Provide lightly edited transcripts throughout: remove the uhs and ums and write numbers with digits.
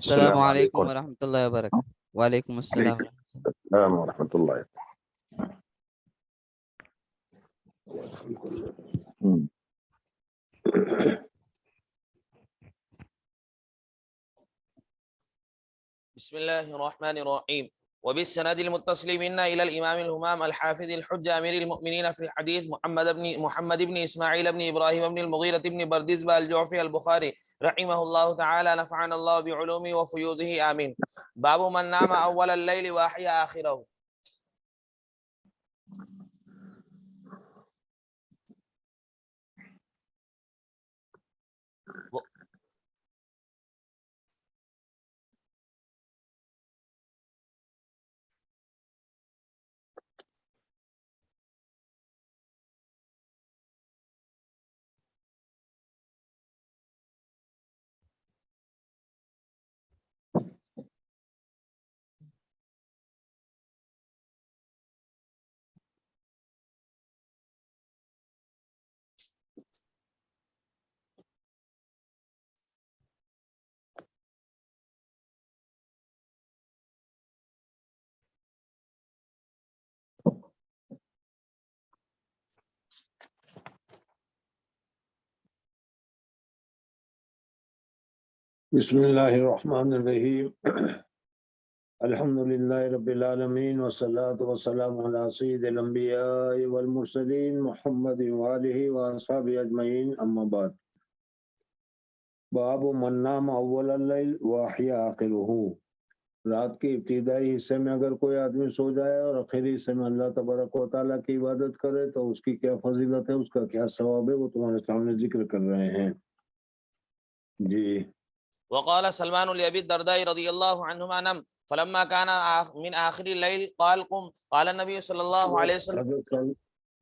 السلام السلام علیکم علیکم ورحمۃ اللہ وبرکاتہ. وعلیکم السلام وعلیکم ورحمۃ اللہ. السلام ورحمۃ اللہ. بسم الله الرحمن الرحيم. وبالسند المتصل منا إلى الإمام الهمام الحافظ الحجة أمير المؤمنين في الحديث محمد بن إسماعيل بن إبراهيم بن المغيرة بن بردزبة الجعفي البخاري رحمه الله تعالى نفعنا الله بعلومه وفيوضه آمين. باب من نام أول الليل وأحيا آخره. بسم اللہ الرحمن الرحیم. الحمد للہ رب العالمین والصلاة والسلام علی سید الانبیاء والمرسلین محمد وآلہ واصحابہ اجمعین اما بعد. باب من نام اول اللیل واحیا آخرہ. رات کے ابتدائی حصے میں اگر کوئی آدمی سو جائے اور آخری حصے میں اللہ تبارک و تعالیٰ کی عبادت کرے تو اس کی کیا فضیلت ہے، اس کا کیا ثواب ہے، وہ تمہارے سامنے ذکر کر رہے ہیں. جی. وقال سلمان لأبي الدرداء رضي الله عنهما نم فلما كان من آخر الليل قال قم قال النبي صلى الله عليه وسلم.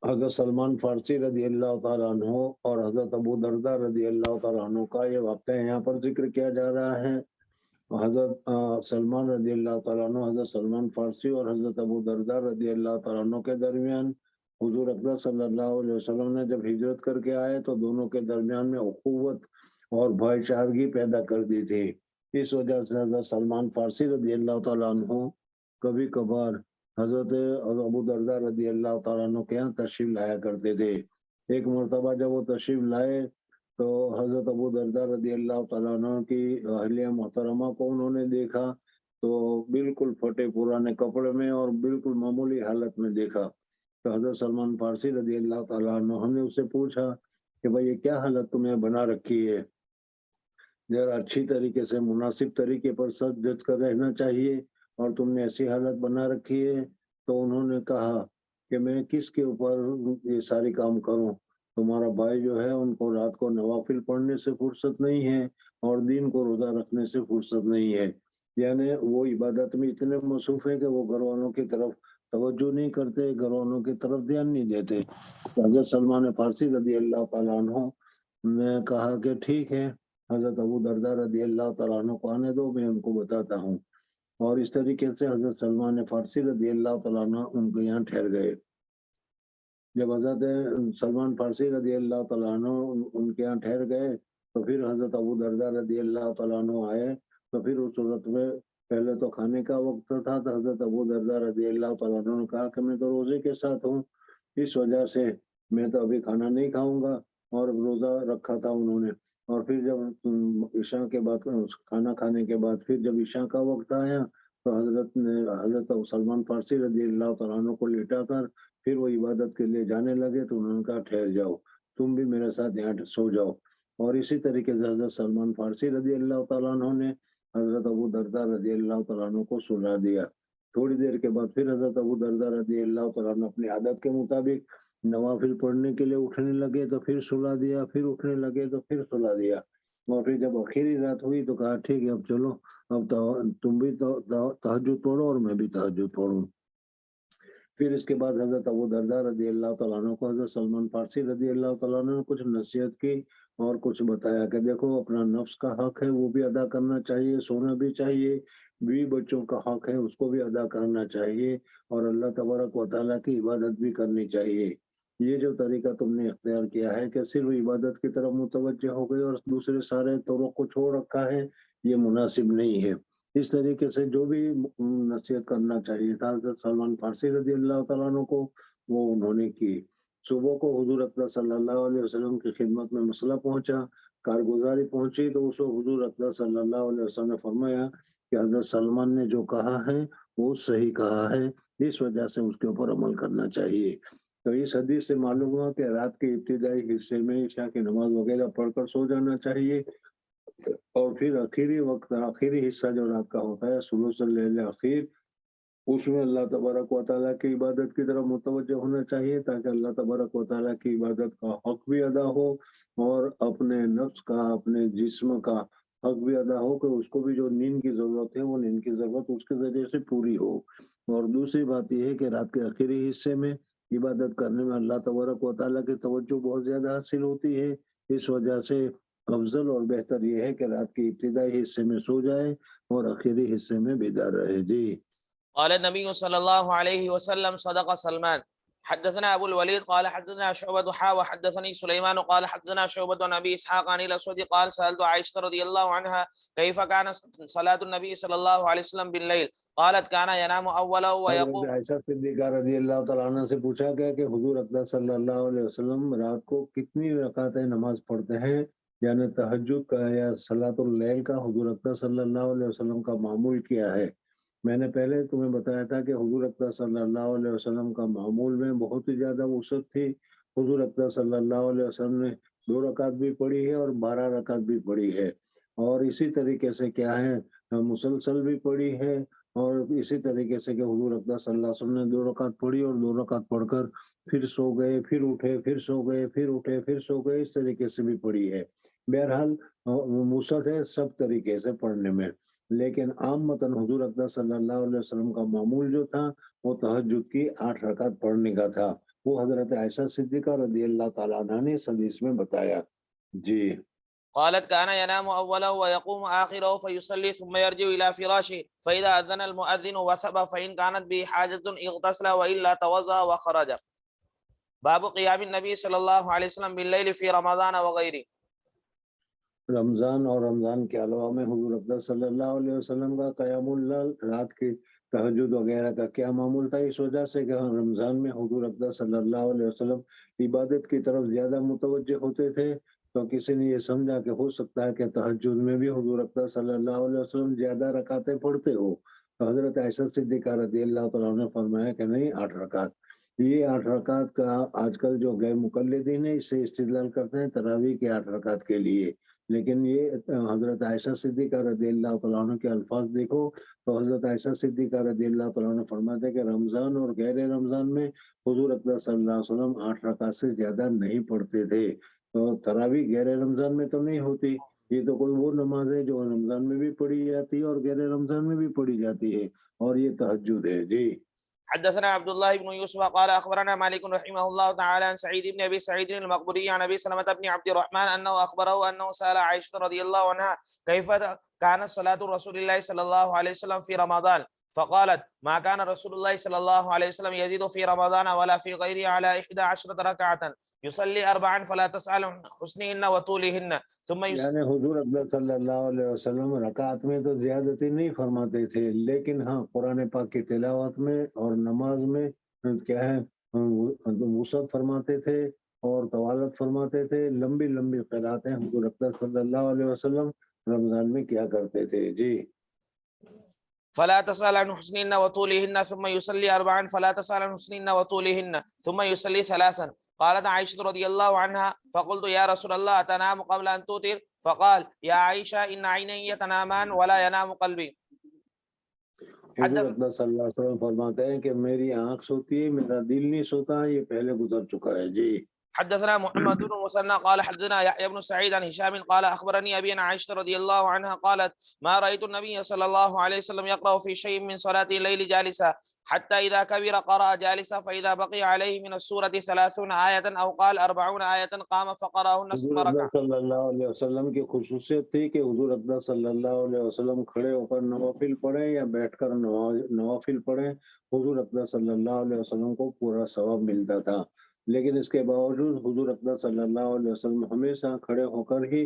حضرت سلمان فارسی رضی اللہ تعالیٰ عنہ اور حضرت ابو درداء رضی اللہ تعالیٰ عنہ کا یہ واقعہ یہاں پر ذکر کیا جا رہا ہے. حضرت سلمان رضی اللہ تعالیٰ عنہ، حضرت سلمان فارسی اور حضرت ابو درداء رضی اللہ تعالیٰ عنہ کے درمیان حضور اکرم صلی اللہ علیہ وسلم نے جب ہجرت کر کے آئے تو دونوں کے درمیان میں اخوت اور بھائی چارگی پیدا کر دی تھی. اس وجہ سے حضرت سلمان فارسی رضی اللہ تعالیٰ عنہ کبھی کبھار حضرت ابو درداء رضی اللہ تعالیٰ عنہ کے یہاں تشریف لایا کرتے تھے. ایک مرتبہ جب وہ تشریف لائے تو حضرت ابو درداء رضی اللہ تعالیٰ عنہ کی اہلیہ محترمہ کو انہوں نے دیکھا تو بالکل پھٹے پرانے کپڑے میں اور بالکل معمولی حالت میں دیکھا. تو حضرت سلمان فارسی رضی اللہ تعالیٰ عنہ نے اس سے پوچھا کہ بھائی یہ کیا حالت تمہیں بنا رکھی ہے، ذرا اچھی طریقے سے مناسب طریقے پر سچ جج کر رہنا چاہیے اور تم نے ایسی حالت بنا رکھی ہے. تو انہوں نے کہا کہ میں کس کے اوپر یہ ساری کام کروں، تمہارا بھائی جو ہے ان کو رات کو نوافل پڑھنے سے فرصت نہیں ہے اور دین کو روزہ رکھنے سے فرصت نہیں ہے، یعنی وہ عبادت میں اتنے مصروف ہے کہ وہ گھر والوں کی طرف توجہ نہیں کرتے، گھر والوں کی طرف دھیان نہیں دیتے. حضرت سلمان فارسی رضی اللہ تعالیٰ عنہ نے کہا کہ ٹھیک ہے، حضرت ابو درداء رضی اللہ تعالیٰ عنہ کو آنے دو، میں ان کو بتاتا ہوں. اور اس طریقے سے حضرت سلمان فارسی رضی اللہ تعالیٰ عنہ ان کے یہاں ٹھہر گئے. جب حضرت سلمان فارسی رضی اللہ تعالیٰ عنہ ان کے یہاں ٹھہر گئے تو پھر حضرت ابو درداء رضی اللہ تعالیٰ عنہ آئے. تو پھر اس صورت میں پہلے تو کھانے کا وقت تھا تو حضرت ابو درداء رضی اللہ تعالیٰ عنہ نے کہا کہ میں تو روزے کے ساتھ ہوں، اس وجہ سے میں تو ابھی کھانا نہیں کھاؤں گا، اور روزہ رکھا تھا انہوں نے. اور پھر جب عشاء کے بعد کھانا کھانے کے بعد پھر جب عشاء کا وقت آیا تو حضرت سلمان فارسی رضی اللہ تعالیٰ عنہ کو لٹا کر پھر وہ عبادت کے لیے جانے لگے تو انہوں نے کہا ٹھہر جاؤ، تم بھی میرے ساتھ یہاں سو جاؤ. اور اسی طریقے سے حضرت سلمان فارسی رضی اللہ تعالیٰ عنہ نے حضرت ابو درداء رضی اللہ تعالیٰ عنہ کو سلا دیا. تھوڑی دیر کے بعد پھر حضرت ابو درداء رضی اللہ تعالیٰ عنہ اپنی عادت کے مطابق نوافل پڑھنے کے لیے اٹھنے لگے تو پھر سلا دیا، پھر اٹھنے لگے تو پھر سلا دیا. اور پھر جب آخری رات ہوئی تو کہا ٹھیک ہے اب چلو، اب تم بھی تہجد پڑھو اور میں بھی تہجد پڑھوں. پھر اس کے بعد حضرت ابو درداء رضی اللہ تعالیٰ عنہ کو حضرت سلمان فارسی رضی اللہ تعالیٰ عنہ نے کچھ نصیحت کی اور کچھ بتایا کہ دیکھو اپنا نفس کا حق ہے وہ بھی ادا کرنا چاہیے، سونا بھی چاہیے، بیوی بچوں کا حق ہے اس کو بھی ادا کرنا چاہیے، اور اللہ تبارک و تعالیٰ کی عبادت بھی کرنی چاہیے. یہ جو طریقہ تم نے اختیار کیا ہے کہ صرف عبادت کی طرف متوجہ ہو گئے اور دوسرے سارے طرق کو چھوڑ رکھا ہے، یہ مناسب نہیں ہے۔ اس طریقے سے جو بھی نصیحت کرنا چاہیے تھا حضرت سلمان فارسی رضی اللہ تعالیٰ عنہ کو، وہ انہوں نے کی۔ صبح کو حضور اکرم صلی اللہ علیہ وسلم کی خدمت میں مسئلہ پہنچا، کارگزاری پہنچی، تو اس کو حضور اکرم صلی اللہ علیہ وسلم نے فرمایا کہ حضرت سلمان نے جو کہا ہے وہ صحیح کہا ہے، اس وجہ سے اس کے اوپر عمل کرنا چاہیے۔ تو اس حدیث سے معلوم ہوا کہ رات کے ابتدائی حصے میں عشاء کی نماز وغیرہ پڑھ کر سو جانا چاہیے، اور پھر آخری وقت، آخری حصہ جو رات کا ہوتا ہے ثلث اللیل الاخیر، اس میں اللہ تبارک و تعالیٰ کی عبادت کی طرف متوجہ ہونا چاہیے، تاکہ اللہ تبارک و تعالیٰ کی عبادت کا حق بھی ادا ہو، اور اپنے نفس کا، اپنے جسم کا حق بھی ادا ہو، کہ اس کو بھی جو نیند کی ضرورت ہے وہ نیند کی ضرورت اس کے ذریعے سے پوری ہو۔ اور دوسری بات یہ ہے کہ رات کے آخری حصے میں عبادت کرنے میں اللہ تبارک و تعالیٰ کی توجہ بہت زیادہ حاصل ہوتی ہے، اس وجہ سے افضل اور بہتر یہ ہے کہ رات کے ابتدائی حصے میں سو جائے اور آخری حصے میں بیدار رہے۔ جی۔ قال النبي صلى الله عليه وسلم صدق سلمان. حدثنا ابو الوليد قال حدثنا شعبة حا وحدثني سليمان قال حدثنا شعبة عن ابي اسحاق عن الاسود قال سألت عائشة رضي الله عنها كيف كان صلاة النبي صلى الله عليه وسلم بالليل قالت كان ينام اولا ويقوم. عائشہ صدیقہ رضی اللہ تعالیٰ عنہ سے پوچھا گیا کہ حضور اکرم صلی اللہ علیہ وسلم رات کو کتنی رکعتیں نماز پڑھتے ہیں، یعنی تہجد کا یا صلاۃ اللیل کا حضور اکرم صلی اللہ علیہ وسلم کا معمول کیا ہے۔ میں نے پہلے تمہیں بتایا تھا کہ حضور اکرم صلی اللہ علیہ وسلم کا معمول میں بہت ہی زیادہ وسعت تھی۔ حضور اکرم صلی اللہ علیہ وسلم نے 2 رکعت بھی پڑھی ہے اور 12 رکعت بھی پڑھی ہے، اور اسی طریقے سے کیا ہے مسلسل بھی پڑھی ہے، اور اسی طریقے سے کہ حضور اکرم صلی اللہ علیہ وسلم نے 2 رکعت پڑھی اور 2 رکعت پڑھ کر پھر سو گئے، پھر اٹھے، پھر سو گئے، پھر اٹھے، پھر سو گئے، اس طریقے سے بھی پڑھی ہے۔ بہرحال وسعت ہے سب طریقے سے پڑھنے میں، لیکن عام متن حضور اکرم صلی اللہ علیہ وسلم کا معمول جو تھا وہ تہجد کی 8 رکعت پڑھنے کا تھا، وہ حضرت عائشہ صدیقہ رضی اللہ تعالیٰ عنہ نے اس حدیث میں بتایا۔ جی۔ قالت كان ينام اولا ويقوم آخره فيصلي ثم يرجع الى فراشه فاذا اذن المؤذن وثب فان كانت به حاجة اغتسل والا توضأ وخرج. باب قيام النبي صلى الله عليه وسلم بالليل في رمضان وغيره. رمضان اور رمضان کے علاوہ میں حضور اکرم صلی اللہ علیہ وسلم کا قیام اللیل، رات کی تہجد وغیرہ کا کیا معمول تھا، اس وجہ سے کہ رمضان میں حضور اکرم صلی اللہ علیہ وسلم عبادت کی طرف زیادہ متوجہ ہوتے تھے، تو کسی نے یہ سمجھا کہ ہو سکتا ہے کہ تہجد میں بھی حضور اکرم صلی اللہ علیہ وسلم زیادہ رکعتیں پڑھتے ہو، تو حضرت عائشہ صدیقہ رضی اللہ تعالیٰ نے فرمایا کہ نہیں، 8 رکعت۔ یہ 8 رکعت کا آج کل جو غیر مقلدین ہیں اس سے استدلال کرتے ہیں تراویح کے 8 رکعت کے لیے، لیکن یہ حضرت عائشہ صدیقہ رضی اللہ تعالیٰ عنہ کے الفاظ دیکھو تو حضرت عائشہ صدیقہ رضی اللہ تعالیٰ عنہ فرماتے ہیں کہ رمضان اور غیر رمضان میں حضور اکرم صلی اللہ علیہ وسلم 8 رکعت سے زیادہ نہیں پڑھتے تھے۔ تو تراویح غیر رمضان میں تو نہیں ہوتی، یہ تو کوئی وہ نماز ہے جو رمضان میں بھی پڑھی جاتی ہے اور غیر رمضان میں بھی پڑھی جاتی ہے، اور یہ تہجد ہے۔ جی۔ حدثنا عبد الله بن يوسف قال اخبرنا مالك رحمه الله تعالى عن سعيد بن ابي سعيد المقبري عن ابي سلمة بن عبد الرحمن انه اخبره انه سأل عائشة رضي الله عنها كيف كانت صلاة رسول الله صلى الله عليه وسلم في رمضان فقالت ما كان رسول الله صلى الله عليه وسلم يزيد في رمضان ولا في غيره على 11 ركعة يصلي 4 فلا تسأل عن حسنهن وطولهن ثم یعنی حضور اکرم صلی اللہ علیہ وسلم رکعت میں تو زیادتی نہیں فرماتے تھے، لیکن ہاں قرآن پاک کی تلاوت میں اور نماز میں کیا ہے وسعت فرماتے تھے اور طوالت فرماتے تھے، لمبی لمبی قراتیں حضور اکرم صلی اللہ علیہ وسلم رمضان میں کیا کرتے تھے۔ جی۔ فلا تسأل عن حسنهن وطولهن ثم يصلي 4 فلا تسأل عن حسنهن وطولهن ثم يصلي 3. قالت عائشة رضي الله عنها فقلت يا رسول الله أتنام قبل أن توتر فقال يا عائشة إن عيني يتنامان ولا ينام قلبي. حضور اکرم صلی اللہ علیہ وسلم فرماتے ہیں کہ میری آنکھ سوتی ہے، میرا دل نہیں سوتا، یہ پہلے گزر چکا ہے۔ جی۔ حدثنا محمد بن مسنى قال حدثنا يحيى بن سعيد عن هشام قال اخبرني ابي عن عائشة رضي الله عنها قالت ما رايت النبي صلى الله عليه وسلم يقرأ في شيء من صلاة الليل جالسا حتى اذا كبر قرأ جالسا فاذا بقي عليه من السورة 30 آية او قال 40 آية قام فقرأهن ثم حضور ركع. اکرم صلی اللہ علیہ وسلم کی خصوصیت تھی کہ حضور اکرم صلی اللہ علیہ وسلم کھڑے ہو کر نوافل پڑھیں یا بیٹھ کر نوافل پڑھیں، حضور اکرم صلی اللہ علیہ وسلم کو پورا ثواب ملتا تھا، لیکن اس کے باوجود حضور اکرم صلی اللہ علیہ وسلم ہمیشہ کھڑے ہو کر ہی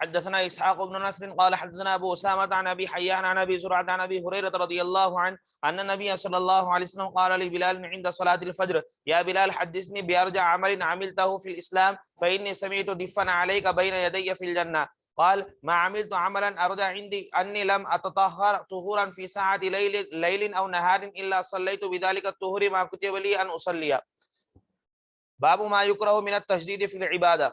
حدثنا إسحاق بن نصر قال حدثنا أبو أسامة عن أبي حيان عن أبي زرعة عن أبي هريرة رضي الله عنه أن النبي صلى الله عليه وسلم قال لبلال عند صلاة الفجر يا بلال حدثني بأرجع عمل عملته في الإسلام فإني سمعت دفا عليك بين يدي في الجنة. قال ما عملت عملا أرجع عندي أني لم أتطهر طهورا في ساعة ليل أو نهار إلا صليت بذلك الطهور ما كتب لي أن أصلي. باب ما يكره من التشديد في العبادة.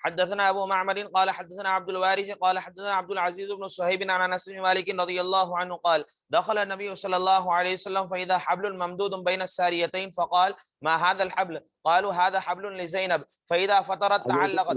حدثنا ابو معمر قال حدثنا عبد الوارث قال حدثنا عبد العزيز بن صهيب عن انس بن مالك رضي الله عنه قال دخل النبي صلى الله عليه وسلم فاذا حبل ممدود بين الساريتين فقال ما هذا الحبل؟ قالوا هذا حبل لزينب فاذا فطرت تعلقت.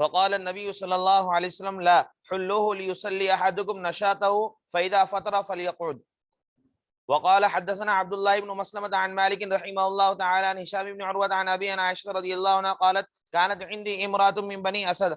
فقال النبي صلى الله عليه وسلم لا حلوه ليصلي أحدكم نشاطه فإذا فطر فليقعد. وقال حدثنا عبد الله بن مسلمة عن مالك رحمه الله تعالى عن هشام بن عروة عن أبي عن عائشة رضي الله عنها قالت كانت عندي امرأة من بني أسد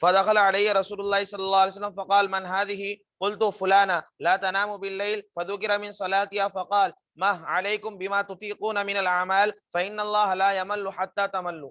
فدخل علي رسول الله صلى الله عليه وسلم فقال من هذه؟ قلت فلانة لا تنام بالليل فذكر من صلاتها فقال ما عليكم بما تطيقون من الأعمال فإن الله لا يمل حتى تملوا.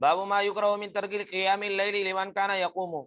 باب ما يكره من ترك قيام الليل لمن كان يقوم.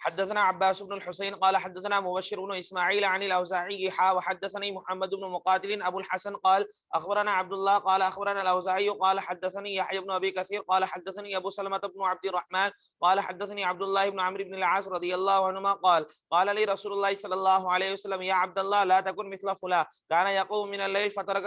حدثنا عباس بن الحسين قال حدثنا مبشر بن اسماعيل عن الاوزاعي وحدثني محمد بن مقاتل ابو الحسن قال اخبرنا عبد الله قال اخبرنا الاوزاعي قال حدثني يحيى بن ابي كثير قال حدثني ابو سلمة بن عبد الرحمن قال حدثني عبد الله بن عمرو بن العاص رضي الله عنهما قال لي رسول الله صلى الله عليه وسلم يا عبد الله لا تكن مثل فلان كان يقوم من الليل فترك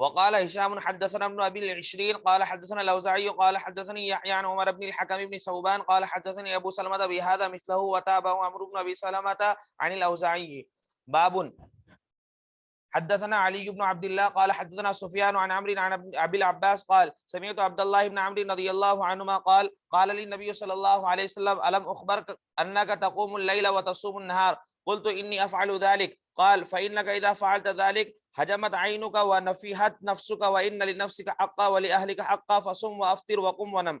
وقال هشام حدثنا ابن ابي العشرين قال حدثنا الاوزاعي قال حدثني يحيى عن عمر بن الحكم بن ثوبان قال حدثني ابو سلمة بهذا مثله وتابعه عمرو بن ابي سلمة عن الاوزاعي. باب حدثنا علي بن عبد الله قال حدثنا سفيان عن عمرو عن ابي العباس قال سمعت عبد الله بن عمرو رضي الله عنهما قال لي النبي صلى الله عليه وسلم الم اخبرك انك تقوم الليل وتصوم النهار؟ قلت اني افعل ذلك. قال فانك اذا فعلت ذلك هجمت عينك ونفحت نفسك وان لنفسك حقا ولاهلك حقا فصم وافطر وقم ونم.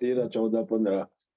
13, 14, 15।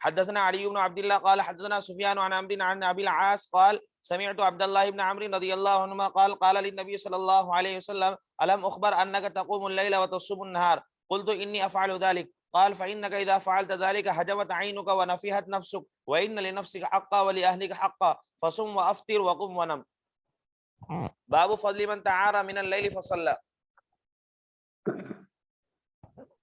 حدثنا علي بن عبد الله قال حدثنا سفيان عن عمرو عن ابي العاص قال سمعت عبد الله بن عمرو رضي الله عنهما قال قال للنبي صلى الله عليه وسلم الم اخبر انك تقوم الليل وتصوم النهار قلت اني افعل ذلك قال فانك اذا فعلت ذلك هجمت عينك ونفحت نفسك وان لنفسك حقا ولاهلك حقا فصم وافطر وقم ونم. باب فضل من تعار من الليل فصلى.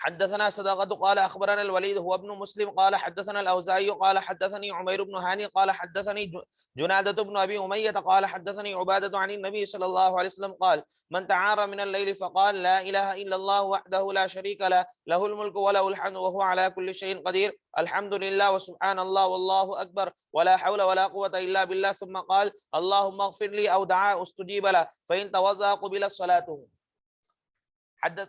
حدثنا صدقة قال أخبرنا الوليد هو ابن مسلم قال حدثنا الأوزاعي قال حدثني عمير بن هاني قال حدثني جنادة بن أبي أمية قال حدثني عبادة عن النبي صلى الله عليه وسلم قال من تعار من الليل فقال لا إله إلا الله وحده لا شريك له له الملك وله الحمد وهو على كل شيء قدير الحمد لله وسبحان الله والله أكبر ولا حول ولا قوة إلا بالله ثم قال اللهم اغفر لي أو دعا استجيب له فإن توضأ قبل صلاته. حدث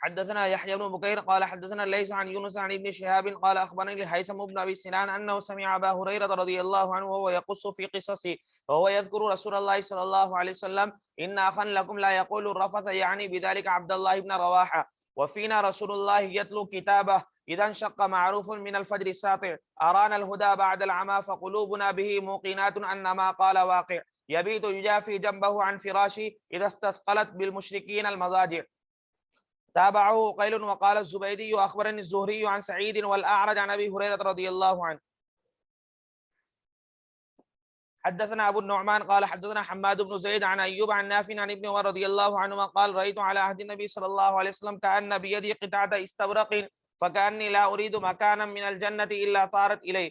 حدثنا يحيى بن بكير قال حدثنا ليس عن يونس عن ابن شهاب قال اخبرني الهيثم بن ابي سنان انه سمع ابا هريره رضي الله عنه وهو يقص في قصصه وهو يذكر رسول الله صلى الله عليه وسلم ان اخا لكم لا يقول الرفث يعني بذلك عبد الله بن رواحه وفينا رسول الله يتلو كتابه اذا انشق معروف من الفجر الساطع ارانا الهدى بعد العمى فقلوبنا به موقنات ان ما قال واقع يبيت يجافي جنبه عن فراشه اذا استثقلت بالمشركين المضاجع. تابعه قيل وقال الزبيدي أخبرني الزهري عن سعيد والأعرج عن أبي هريرة رضي الله عنه. حدثنا أبو النعمان قال حدثنا حماد بن زيد عن أيوب عن نافع عن ابن عمر رضي الله عنهما قال رأيت على عهد النبي صلى الله عليه وسلم كأن بيدي قطعة استبرق فكأني لا أريد مكانا من الجنة إلا طارت إليه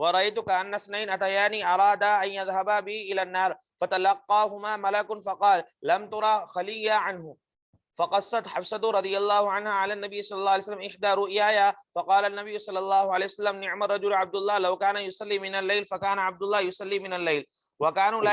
ورأيت كأن اثنين أتياني أرادا أن يذهبا بي إلى النار فتلقاهما ملك فقال لم ترى خليا عنه فقصت حفصة رضي الله عنها على النبي صلى الله عليه وسلم إحدى رؤياي فقال النبي صلى الله عليه وسلم نعم الرجل عبد الله لو كان يصلي من الليل فكان عبد الله يصلي من الليل وكانوا لا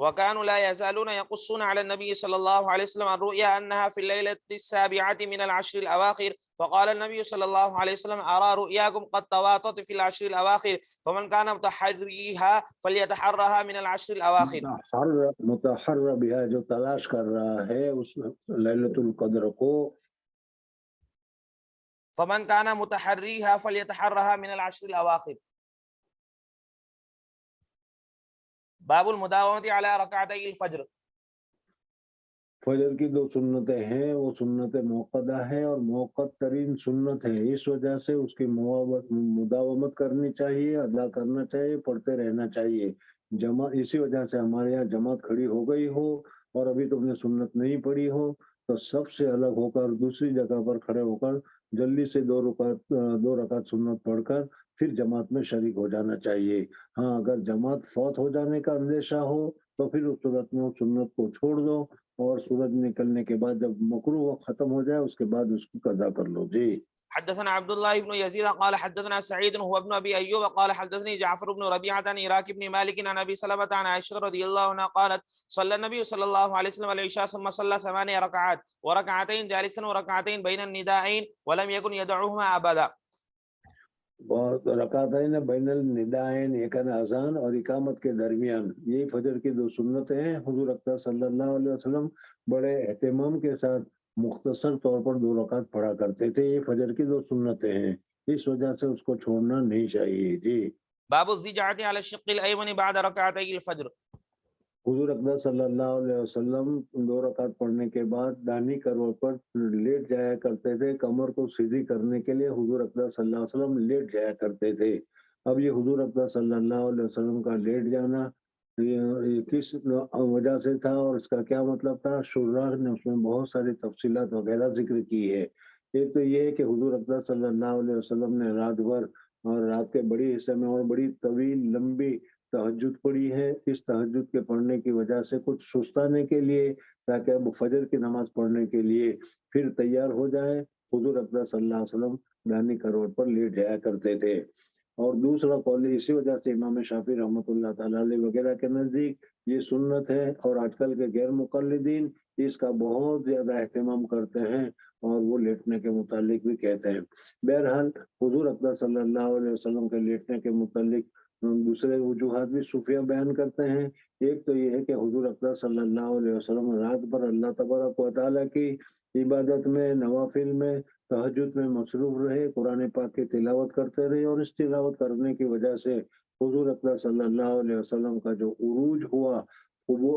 وكانوا لا يزالون يقصون على النبي صلى الله عليه وسلم عن رؤيا أنها في الليلة السابعة من العشر الأواخر، فقال النبي صلى الله عليه وسلم أرى رؤياكم قد تواطت في العشر الأواخر، فمن كان متحريها فليتحرها من العشر الأواخر. متحر بها جو تلاش کر رہا ہے اس لیلۃ القدر کو، فمن كان متحريها فليتحرها من العشر الأواخر. باب المداومة على ركعتي الفجر. فجر کی دو سنتیں ہیں، وہ سنت موقدہ ہے اور موقد ترین سنت ہے، اس وجہ سے اس کی مداومت کرنی چاہیے، ادا کرنا چاہیے، پڑھتے رہنا چاہیے. اسی وجہ سے ہمارے یہاں جماعت کھڑی ہو گئی ہو اور ابھی تم نے سنت نہیں پڑھی ہو تو سب سے الگ ہو کر دوسری جگہ پر کھڑے ہو کر جلدی سے دو رکعت سنت پڑھ کر پھر جماعت میں شریک ہو جانا چاہیے. ہاں اگر جماعت فوت ہو جانے کا اندیشہ ہو تو پھر اس صورت میں سنت کو چھوڑ دو اور سورج نکلنے کے بعد جب مکروہ ختم ہو جائے اس کے بعد اس کی قضا کر لو. جی. حدثنا عبد الله بن يزيد قال حدثنا سعيد هو ابن ابي ايوب قال حدثني جعفر بن ربيعه عن عراك بن مالك عن ابي سلمة عن عائشه رضي الله عنها قالت صلى النبي صلى الله عليه وسلم العشاء ثم صلى 8 ركعات وركعتين جالسا وركعتين بين النداءين ولم يكن يدعوهما ابدا. بہت رکعتین بین الندائین، ایک اذان اور اقامت کے درمیان، یہی فجر کی دو سنتیں ہیں. حضور اکرم صلی اللہ علیہ وسلم بڑے اہتمام کے ساتھ مختصر طور پر دو رکعت پڑھا کرتے تھے. یہ فجر کی دو سنتیں ہیں، اس وجہ سے اس کو چھوڑنا نہیں چاہیے. جی. باب الزجاعة على الشق الايمن بعد ركعتي الفجر. حضور اکرم صلی اللہ علیہ وسلم دو رکعت پڑھنے کے بعد دانی کروٹ پر لیٹ جایا کرتے تھے. کمر کو سیدھی کرنے کے لیے حضور اکرم صلی اللہ علیہ وسلم لیٹ جایا کرتے تھے. اب یہ حضور اکرم صلی اللہ علیہ وسلم کا لیٹ جانا یہ کس وجہ سے تھا اور اس کا کیا مطلب تھا؟ شراح نے اس میں بہت ساری تفصیلات وغیرہ ذکر کی ہے. ایک تو یہ ہے کہ حضور اکرم صلی اللہ علیہ وسلم نے رات بھر اور رات کے بڑی حصے میں اور بڑی طویل لمبی تہجد پڑھی ہے. اس تہجد کے پڑھنے کی وجہ سے کچھ سستانے کے لیے تاکہ اب فجر کی نماز پڑھنے کے لیے پھر تیار ہو جائے، حضور اکرم صلی اللہ علیہ وسلم دانی کروٹ پر لیٹ جایا کرتے تھے. اور دوسرا قول اسی وجہ سے امام شافعی رحمۃ اللہ تعالی علیہ وغیرہ کے نزدیک یہ سنت ہے اور آج کل کے غیر مقلدین اس کا بہت زیادہ اہتمام کرتے ہیں اور وہ لیٹنے کے متعلق بھی کہتے ہیں. بہرحال حضور اکرم صلی اللہ علیہ وسلم کے لیٹنے کے متعلق دوسرے وجوہات بھی صوفیہ بیان کرتے ہیں. ایک تو یہ ہے کہ حضور اکرم صلی اللہ علیہ وسلم رات بھر اللہ تبارک و تعالیٰ کی عبادت میں، نوافل میں، تہجد میں مصروف رہے، قرآن پاک کی تلاوت کرتے رہے اور اس تلاوت کرنے کی وجہ سے حضور اکرم صلی اللہ علیہ وسلم کا جو عروج ہوا، وہ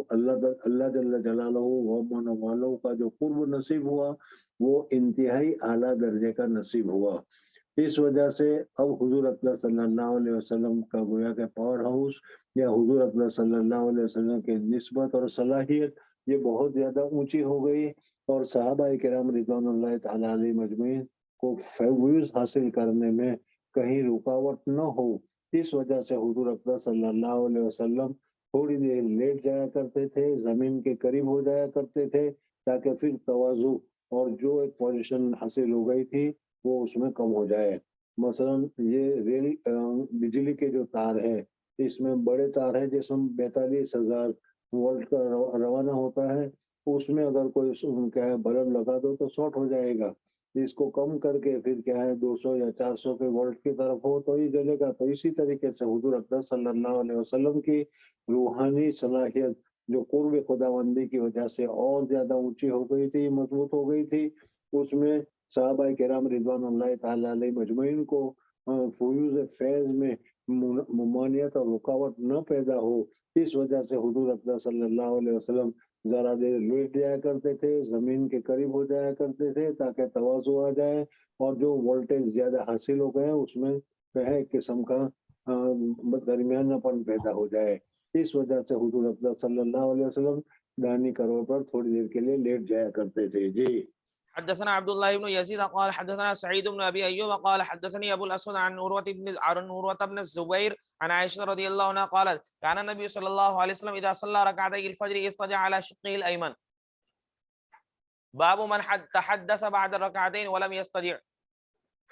اللہ جل جلالہ و من والوں کا جو قرب نصیب ہوا وہ انتہائی اعلیٰ درجے کا نصیب ہوا. اس وجہ سے اب حضور اکرم صلی اللہ علیہ وسلم کا گویا کہ پاور ہاؤس یا حضور اکرم صلی اللہ علیہ وسلم کی نسبت اور صلاحیت یہ بہت زیادہ اونچی ہو گئی اور صحابہ کرام رضوان اللہ تعالی علیہ مجمعین کو فیض حاصل کرنے میں کہیں رکاوٹ نہ ہو. اس وجہ سے حضور اکرم صلی اللہ علیہ وسلم تھوڑی دیر لیٹ جایا کرتے تھے، زمین کے قریب ہو جایا کرتے تھے تاکہ پھر تواضع اور جو ایک پوزیشن حاصل ہو گئی تھی وہ اس میں کم ہو جائے. مثلا یہ بجلی کے جو تار ہے اس میں بڑے تار ہے جس میں 42,000 وولٹ کا روانہ ہوتا ہے، اس میں اگر کوئی کیا ہے بلب لگا دو تو شارٹ ہو جائے گا. اس کو کم کر کے پھر کیا ہے 200 یا 400 کے وولٹ کی طرف ہو تو ہی جلے گا. تو اسی طریقے سے حضور اکرم صلی اللہ علیہ وسلم کی روحانی صلاحیت جو قرب خداوندی کی وجہ سے اور زیادہ اونچی ہو گئی تھی، مضبوط ہو گئی تھی، اس میں صحابہ کرام رضوان اللہ تعالی علیہ مجمعین کو فیوز فیض میں ممانعت اور رکاوٹ نہ پیدا ہو. اس وجہ سے حضور اکرم صلی اللہ علیہ وسلم ذرا دیر لیٹ جایا کرتے تھے، زمین کے قریب ہو جایا کرتے تھے تاکہ تواضع آ جائے اور جو وولٹیج زیادہ حاصل ہو گئے اس میں ایک قسم کا درمیانہ پن پیدا ہو جائے. اس وجہ سے حضور اکرم صلی اللہ علیہ وسلم دانی کروڑ پر تھوڑی دیر کے لیے لیٹ جایا کرتے تھے. جی. حدثنا عبد الله بن يزيد قال حدثنا سعيد بن ابي ايوب قال حدثني ابو الاسود عن عروة بن الزبير عن عائشة رضي الله عنها قالت كان النبي صلى الله عليه وسلم اذا صلى ركعتي الفجر اضطجع على شقه الايمن. باب من تحدث بعد الركعتين ولم يستطيع.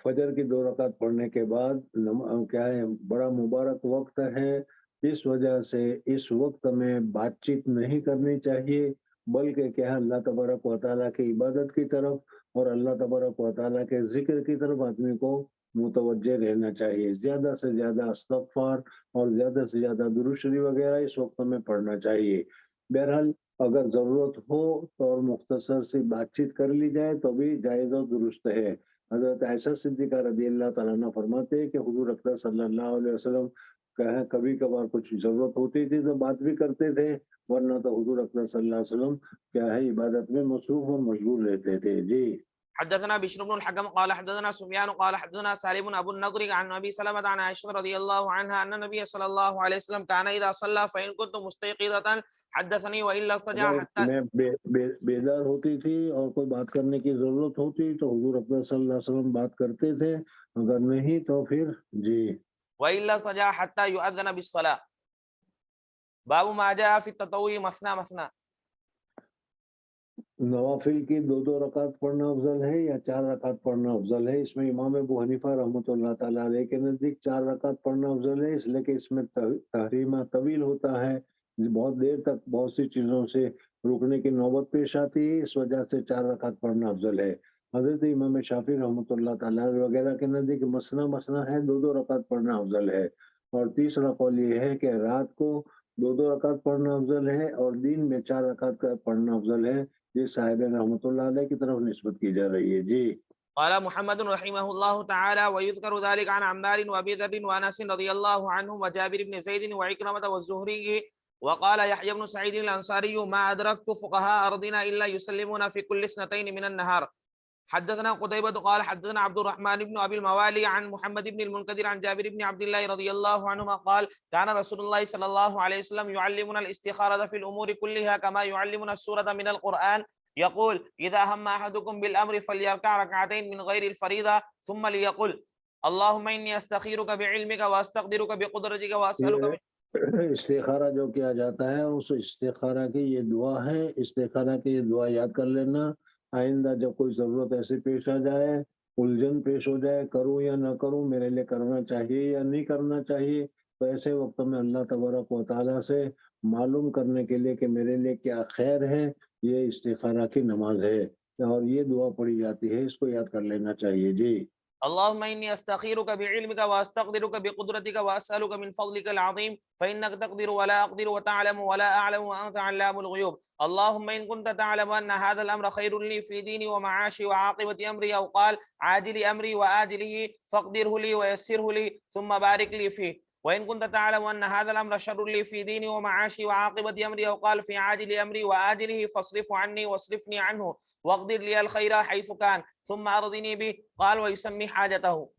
فجر کی 2 رکعت پڑھنے کے بعد کیا ہے بڑا مبارک وقت ہے اس وجہ سے اس وقت میں بات چیت نہیں کرنی چاہیے، بلکہ کیا ہے اللہ تبارک و تعالیٰ کی عبادت کی طرف اور اللہ تبارک و تعالیٰ کے ذکر کی طرف آدمی کو متوجہ رہنا چاہیے. زیادہ سے زیادہ استغفار اور زیادہ سے زیادہ درود شریف وغیرہ اس وقت میں پڑھنا چاہیے. بہرحال اگر ضرورت ہو تو اور مختصر سی بات چیت کر لی جائے تو بھی جائز و درست ہے. حضرت عائشہ صدیقہ رضی اللہ تعالیٰ عنہ فرماتے ہیں کہ حضور اکرم صلی اللہ علیہ وسلم کبھی کبھار کچھ ضرورت ہوتی تھی تو بات بھی کرتے تھے، ورنہ تو حضور اکرم صلی اللہ علیہ وسلم کیا ہے عبادت میں مصروف اور مشغول رہتے تھے. جی. حدثنا بشر بن الحكم قال حدثنا سفيان قال حدثنا سالم ابو النضر عن ابي سلمة عن عائشة رضي الله عنها ان النبي صلى الله عليه وسلم كان اذا صلى فان كنت مستيقظة حدثني والا استجاع حتى میں بیدار ہوتی تھی اور کوئی بات کرنے کی ضرورت ہوتی تو حضور اکرم صلی اللہ علیہ وسلم بات کرتے تھے، اگر نہیں تو پھر جی. والا استجاع حتى يؤذن بالصلاة. باب ما جاء في التطوع مثنى مثنى. نوافل کی دو رکعت پڑھنا افضل ہے یا 4 رکعت پڑھنا افضل ہے؟ اس میں امام ابو حنیفہ رحمۃ اللہ تعالیٰ علیہ کے نزدیک 4 رکعت پڑھنا افضل ہے، اس لیے کہ اس میں تحریمہ طویل ہوتا ہے، بہت دیر تک بہت سی چیزوں سے رکنے کی نوبت پیش آتی ہے، اس وجہ سے 4 رکعت پڑھنا افضل ہے. حضرت امام شافعی رحمۃ اللہ تعالیٰ وغیرہ کے نزدیک مسئلہ ہے 2 رکعت پڑھنا افضل ہے. اور تیسرا قول یہ ہے کہ رات کو 2 رکعت پڑھنا افضل ہے اور دن میں 4 رکعت پڑھنا افضل ہے. یہ صاحب رحمۃ اللہ علیہ کی طرف نسبت کی جا رہی ہے. جی. قال محمد رحمه الله تعالى ويذكر ذلك عن عمار وابي ذر وانس رضي الله عنهم وجابر بن زيد وعكرمة والزهري. وقال يحيى بن سعيد الانصاري ما ادركت فقهاء ارضنا الا يسلمون في كل اثنتين من النهار. حدثنا قتيبة قال حدثنا عبد الرحمن بن ابي الموالي عن محمد بن المنكدر عن جابر بن عبد الله رضي الله عنهما قال كان رسول الله صلى الله عليه وسلم يعلمنا الاستخارة في الامور كلها كما يعلمنا السورة من القرآن. يقول اذا هم احدكم بالامر فليركع ركعتين من غير الفريضة ثم ليقل اللهم اني استخيرك بعلمك واستقدرك بقدرتك واسالك. استخارہ جو کیا جاتا ہے اس استخارہ کی یہ دعا ہے، استخارہ کی یہ دعا یاد کر لینا. آئندہ جب کوئی ضرورت ایسی پیش آ جائے، الجھن پیش ہو جائے، کروں یا نہ کروں، میرے لیے کرنا چاہیے یا نہیں کرنا چاہیے، تو ایسے وقت میں اللہ تبارک و تعالیٰ سے معلوم کرنے کے لیے کہ میرے لیے کیا خیر ہے، یہ استخارہ کی نماز ہے اور یہ دعا پڑھی جاتی ہے، اس کو یاد کر لینا چاہیے. جی. اللهم إني أستخيرك بعلمك وأستقدرك بقدرتك وأسألك من فضلك العظيم فإنك تقدر ولا أقدر وتعلم ولا أعلم وأنت علام الغيوب. اللهم إن كنت تعلم أن هذا الأمر خير لي في ديني ومعاشي وعاقبة أمري أو قال عاجل أمري وآجله فاقدره لي ويسره لي ثم بارك لي فيه. وإن كنت تعلم أن هذا الأمر شر لي في ديني ومعاشي وعاقبة أمري أو قال في عاجل أمري وآجله فاصرف عني واصرفني عنه واقدر لي الخير حيث كان ثم أرضني به. قال ويسمي حاجته.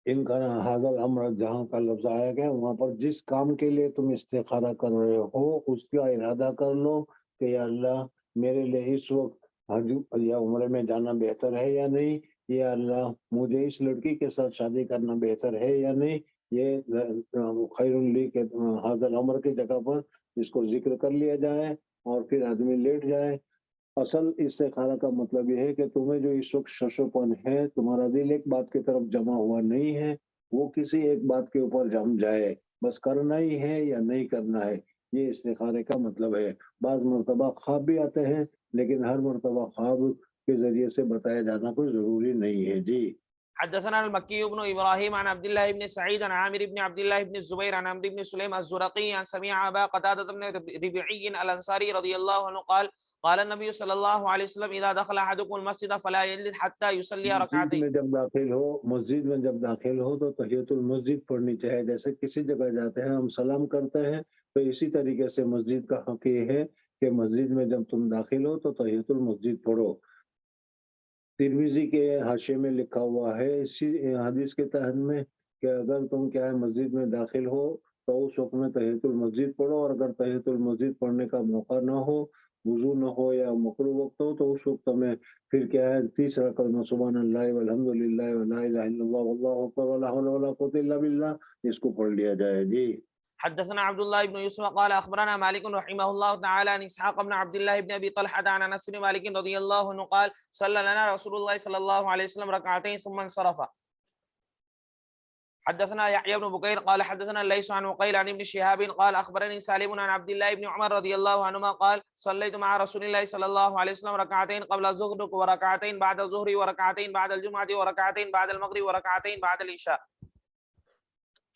ان کا هذا الامر جہاں کا لفظ آیا گیا وہاں پر جس کام کے لیے تم استخارہ کر رہے ہو اس کا ارادہ کر لو کہ یا اللہ میرے لیے اس وقت حج یا عمرے میں جانا بہتر ہے یا نہیں، یا اللہ مجھے اس لڑکی کے ساتھ شادی کرنا بہتر ہے یا نہیں. یہ خیر لی کے هذا الامر کی جگہ پر اس کو ذکر کر لیا جائے اور پھر آدمی لیٹ جائے. اصل استخارہ کا مطلب یہ ہے کہ تمہیں جو اس وقت ششوپن ہے، تمہارا دل ایک بات کی طرف جمع ہوا نہیں ہے، وہ کسی ایک بات کے اوپر جم جائے، بس کرنا ہی ہے یا نہیں کرنا ہے. یہ استخارے کا مطلب ہے. بعض مرتبہ خواب بھی آتے ہیں لیکن ہر مرتبہ خواب کے ذریعے سے بتایا جانا کوئی ضروری نہیں ہے. جی. حدثنا المكي بن ابراهيم عن عبد الله بن سعيد عن عامر بن عبد الله بن الزبير عن عمرو بن سليم الزرقي عن سمع ابا قتادة بن ربيعي الانصاري رضي الله عنه قال قال النبي صلى الله عليه وسلم اذا دخل احدكم المسجد فلا يجلس حتى يصلي ركعتين. مسجد میں جب داخل ہو تو تحیۃ المسجد پڑھنی چاہیے. جیسے کسی جگہ جاتے ہیں ہم سلام کرتے ہیں تو اسی طریقے سے مسجد کا حق یہ ہے کہ مسجد میں جب تم داخل ہو تو تحیۃ المسجد پڑھو. ترمذی کے حاشیے میں لکھا ہوا ہے اسی حدیث کے تحت میں کہ اگر تم کیا ہے مسجد میں داخل ہو تو اس وقت میں تحیۃ المسجد پڑھو، اور اگر تحیۃ المسجد پڑھنے کا موقع نہ ہو، وضو نہ ہو یا مکروہ وقت ہو، تو اس وقت میں پھر کیا ہے تیسرا کلمہ سبحان اللہ والحمد للہ ولا الہ الا اللہ واللہ اکبر ولا حول ولا قوۃ الا باللہ اس کو پڑھ لیا جائے. جی. حدثنا عبد الله بن يوسف قال اخبرنا مالك رحمه الله تعالى عن اسحاق بن عبد الله بن ابي طلحه عن انس بن مالك رضي الله عنه قال صلى لنا رسول الله صلى الله عليه وسلم ركعتين ثم انصرف. حدثنا يحيى بن بكير قال حدثنا ليس عن عقيل عن ابن شهاب قال اخبرني سالم عن عبد الله بن عمر رضي الله عنهما قال صليت مع رسول الله صلى الله عليه وسلم ركعتين قبل الظهر وركعتين بعد الظهر وركعتين بعد الجمعة وركعتين بعد المغرب وركعتين بعد العشاء.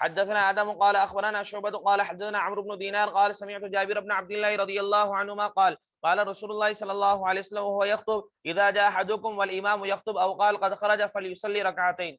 حدثنا آدم قال أخبرنا شعبة قال حدثنا عمرو بن دينار قال سمعت جابر بن عبد الله رضي الله عنهما قال قال رسول الله صلى الله عليه وسلم وهو يخطب إذا جاء أحدكم والإمام يخطب أو قال قد خرج فليصلي ركعتين.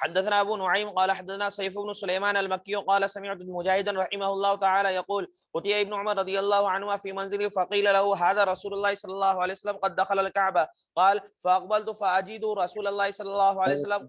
حدثنا أبو نعيم قال حدثنا سيف بن سليمان المكي قال سمعت مجاهدا رحمه الله تعالى يقول أتي ابن عمر رضي الله عنهما في منزله فقيل له هذا رسول الله صلى الله عليه وسلم قد دخل الكعبة قال فأقبلت فأجد رسول الله صلى الله عليه وسلم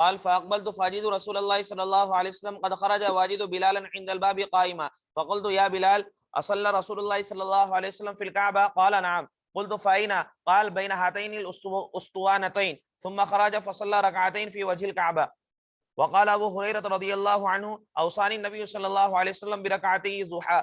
قال فأقبلت فأجد رسول الله صلى الله عليه وسلم قد خرج واجد بلالا عند الباب قائما فقلت يا بلال أصلى رسول الله صلى الله عليه وسلم في الكعبة؟ قال نعم. قلت فأين؟ قال بين هاتين الأسطوانتين. ثم خرج فصلى ركعتين في وجه الكعبة. وقال أبو هريرة رضي الله عنه أوصاني النبي صلى الله عليه وسلم بركعتي الضحى.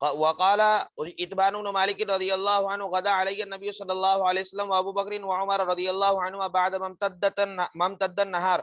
وقال إتبان بن مالك رضي الله عنه غدا علي النبي صلى الله عليه وسلم وأبو بكر وعمر رضي الله عنهما بعد ما امتد النهار.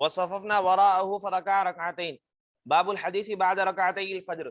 وصففنا وراءه فركع ركعتين. باب الحديث بعد ركعتي الفجر.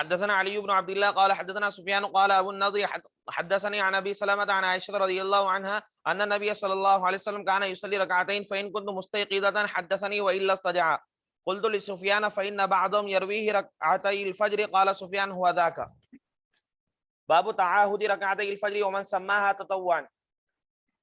حدثنا علي بن عبد الله قال حدثنا سفيان قال ابو النضر حدثني عن ابي سلمة عن عائشة رضي الله عنها ان النبي صلى الله عليه وسلم كان يصلي ركعتين فان كنت مستيقظة حدثني والا استجع. قلت لسفيان فان بعضهم يرويه ركعتي الفجر. قال سفيان هو ذاك. باب تعاهد ركعتي الفجر ومن سماها تطوعا.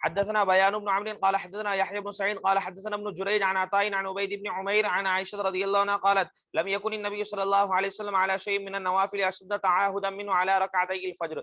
حدثنا بيان بن عمرو قال حدثنا يحيى بن سعيد قال حدثنا ابن جريج عن عطاء عن عبيد بن عمير عن عائشة رضي الله عنها قالت لم يكن النبي صلى الله عليه وسلم على شيء من النوافل أشد تعاهدا منه على ركعتي الفجر.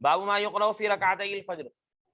باب ما يقرأ في ركعتي الفجر.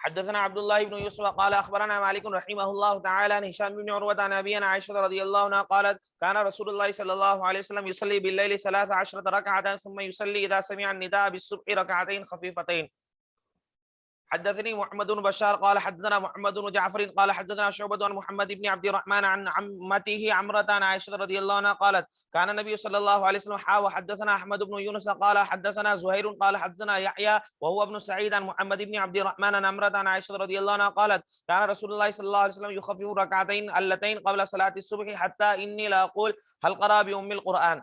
حدثنا عبد الله بن يوسف قال اخبرنا مالك رحمه الله تعالى عن هشام بن عروه عن ابي عائشه رضي الله عنها قالت كان رسول الله صلى الله عليه وسلم يصلي بالليل 13 ركعه ثم يصلي اذا سمع النداء بالصبح ركعتين خفيفتين. حدثني محمد بن بشار قال حدثنا محمد بن جعفر قال حدثنا شعبة عن محمد بن عبد الرحمن عن عمته عمرة عن عائشة رضي الله عنها قالت كان النبي صلى الله عليه وسلم وحدثنا أحمد بن يونس قال حدثنا زهير قال حدثنا يحيى وهو ابن سعيد عن محمد بن عبد الرحمن عن عمرة عن عائشة رضي الله عنها قالت كان رسول الله صلى الله عليه وسلم يخفف ركعتين اللتين قبل صلاة الصبح حتى إني لا أقول هل قرأ بأم القرآن.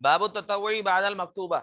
باب التطوع بعد المكتوبة.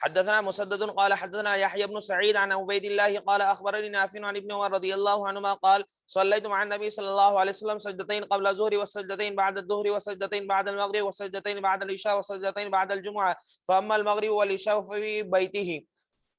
حدثنا مسدد قال حدثنا يحيى بن سعيد عن عبيد الله قال اخبرني نافع عن ابن عمر رضي الله عنهما قال صليت مع النبي صلى الله عليه وسلم سجدتين قبل الظهر وسجدتين بعد الظهر وسجدتين بعد المغرب وسجدتين بعد العشاء وسجدتين بعد الجمعة فأما المغرب والعشاء في بيته.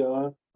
4,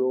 2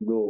2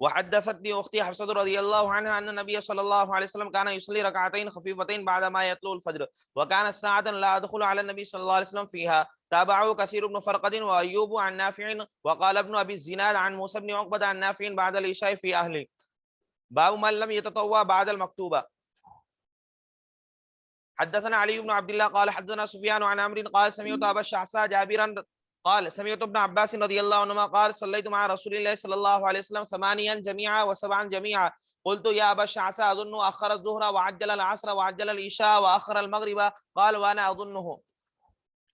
وحدثتني اختي حفصة رضي الله عنها ان النبي صلى الله عليه وسلم كان يصلي ركعتين خفيفتين بعد ما يطلع الفجر وكان ساعة لا ادخل على النبي صلى الله عليه وسلم فيها. تابعه كثير بن فرقد وايوب عن نافع وقال ابن ابي الزناد عن موسى بن عقبة عن نافع بعد العشاء في اهله. باب من لم يتطوع بعد المكتوبة. حدثنا علي بن عبد الله قال حدثنا سفيان عن عمرو قال سمعت ابا الشعثاء جابرا قال سمعت ابن عباس رضي الله عنهما قال صليت مع رسول الله صلى الله عليه وسلم 8 جميعا و7 جميعا. قلت يا ابا الشعثاء اظن اخر الظهر وعجل العصر وعجل العشاء واخر المغرب قال وانا اظنه.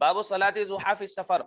باب صلاة الضحى في السفر.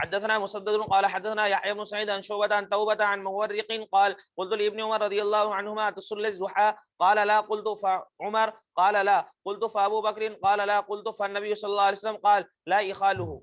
حدثنا مسدد قال حدثنا يحيى بن سعيد عن شعبة عن توبة عن مورق قال قلت لابن عمر رضي الله عنهما تصلي الضحى قال لا قلت فعمر قال لا قلت فأبو بكر قال لا قلت فالنبي صلى الله عليه وسلم قال لا إخاله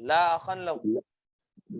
لا أخا له.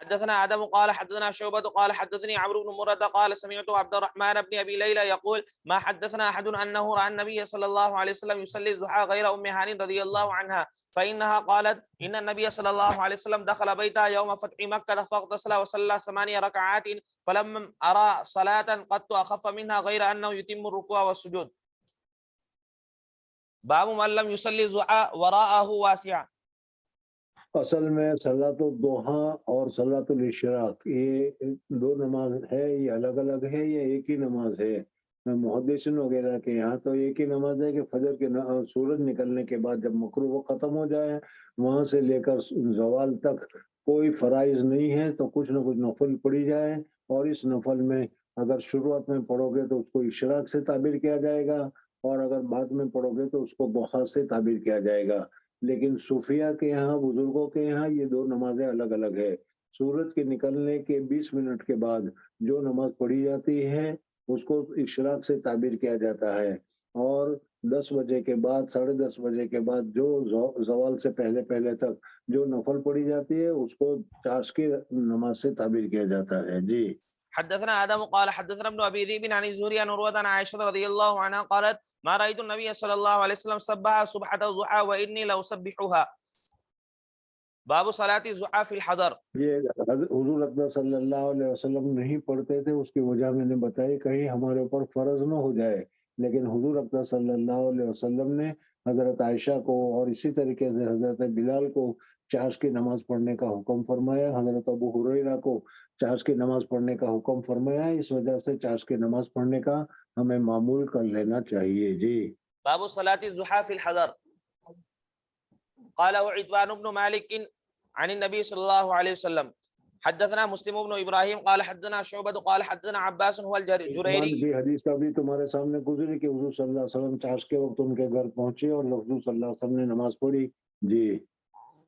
حدثنا آدم قال حدثنا شعبة قال حدثني عمرو بن مرة قال سمعت عبد الرحمن بن أبي ليلى يقول ما حدثنا أحد أنه رأى النبي صلى الله عليه وسلم يصلي الضحى غير أم هانٍ رضي الله عنها فإنها قالت إن النبي صلى الله عليه وسلم دخل بيتها يوم فتح مكة فاغتسل وصلى 8 ركعات فلم أرى صلاة قط أخف منها غير أنه يتم الركوع والسجود. باب من لم يصلي الضحى وراءه واسعا. اصل میں صلاۃ الضحیٰ اور صلاۃ الاشراق یہ دو نماز ہے، یہ الگ الگ ہے یا ایک ہی نماز ہے؟ محدثین وغیرہ کے یہاں تو ایک ہی نماز ہے کہ فجر کے سورج نکلنے کے بعد جب مغرب ختم ہو جائے وہاں سے لے کر زوال تک کوئی فرائض نہیں ہے تو کچھ نہ کچھ نفل پڑھی جائے، اور اس نفل میں اگر شروعات میں پڑھو گے تو اس کو اشراق سے تعبیر کیا جائے گا، اور اگر بعد میں پڑھو گے تو اس کو ضحیٰ سے تعبیر کیا جائے گا۔ لیکن صوفیہ کے یہاں، بزرگوں کے یہاں یہ دو نمازیں الگ الگ ہے۔ سورج کے نکلنے کے 20 منٹ کے بعد جو نماز پڑھی جاتی ہے اس کو اشراق سے تعبیر کیا جاتا ہے، اور 10 بجے کے بعد، 10:30 بجے کے بعد جو زوال سے پہلے پہلے تک جو نفل پڑھی جاتی ہے اس کو چاشت کی نماز سے تعبیر کیا جاتا ہے۔ جی حدثنا آدم قال حدثنا ابن ابي ذئب عن الزهري عن عروة عن عائشة رضي الله عنها قالت ما رأيت النبي صلى الله عليه وسلم سبح سبحة الضحى وإني لأسبحها باب صلاة الضحى في الحضر۔ یہ حضور اکرم صلی اللہ علیہ وسلم نہیں پڑھتے تھے، اس کی وجہ میں نے بتائی کہیں ہمارے اوپر فرض نہ ہو جائے، لیکن حضور اکرم صلی اللہ علیہ وسلم نے حضرت عائشہ کو اور اسی طریقے سے حضرت بلال کو چاشت کی نماز پڑھنے کا حکم فرمایا، حضرت ابو ہریرہ کو چاشت کی نماز پڑھنے کا حکم فرمایا، اس وجہ سے چاشت کی نماز پڑھنے کا ہمیں معمول کر لینا چاہیے۔ جی باب صلاة الضحى في الحضر قال عتبان بن مالك عن النبي صلى الله عليه وسلم حدثنا مسلم بن ابراہیم قال حدثنا شعبة قال حدثنا عباس هو الجریری۔ کی حدیث ابھی تمہارے سامنے گزری کہ حضور صلی اللہ علیہ وسلم چاشت کے وقت ان کے گھر پہنچے اور حضور صلی اللہ علیہ وسلم نے نماز پڑھی۔ جی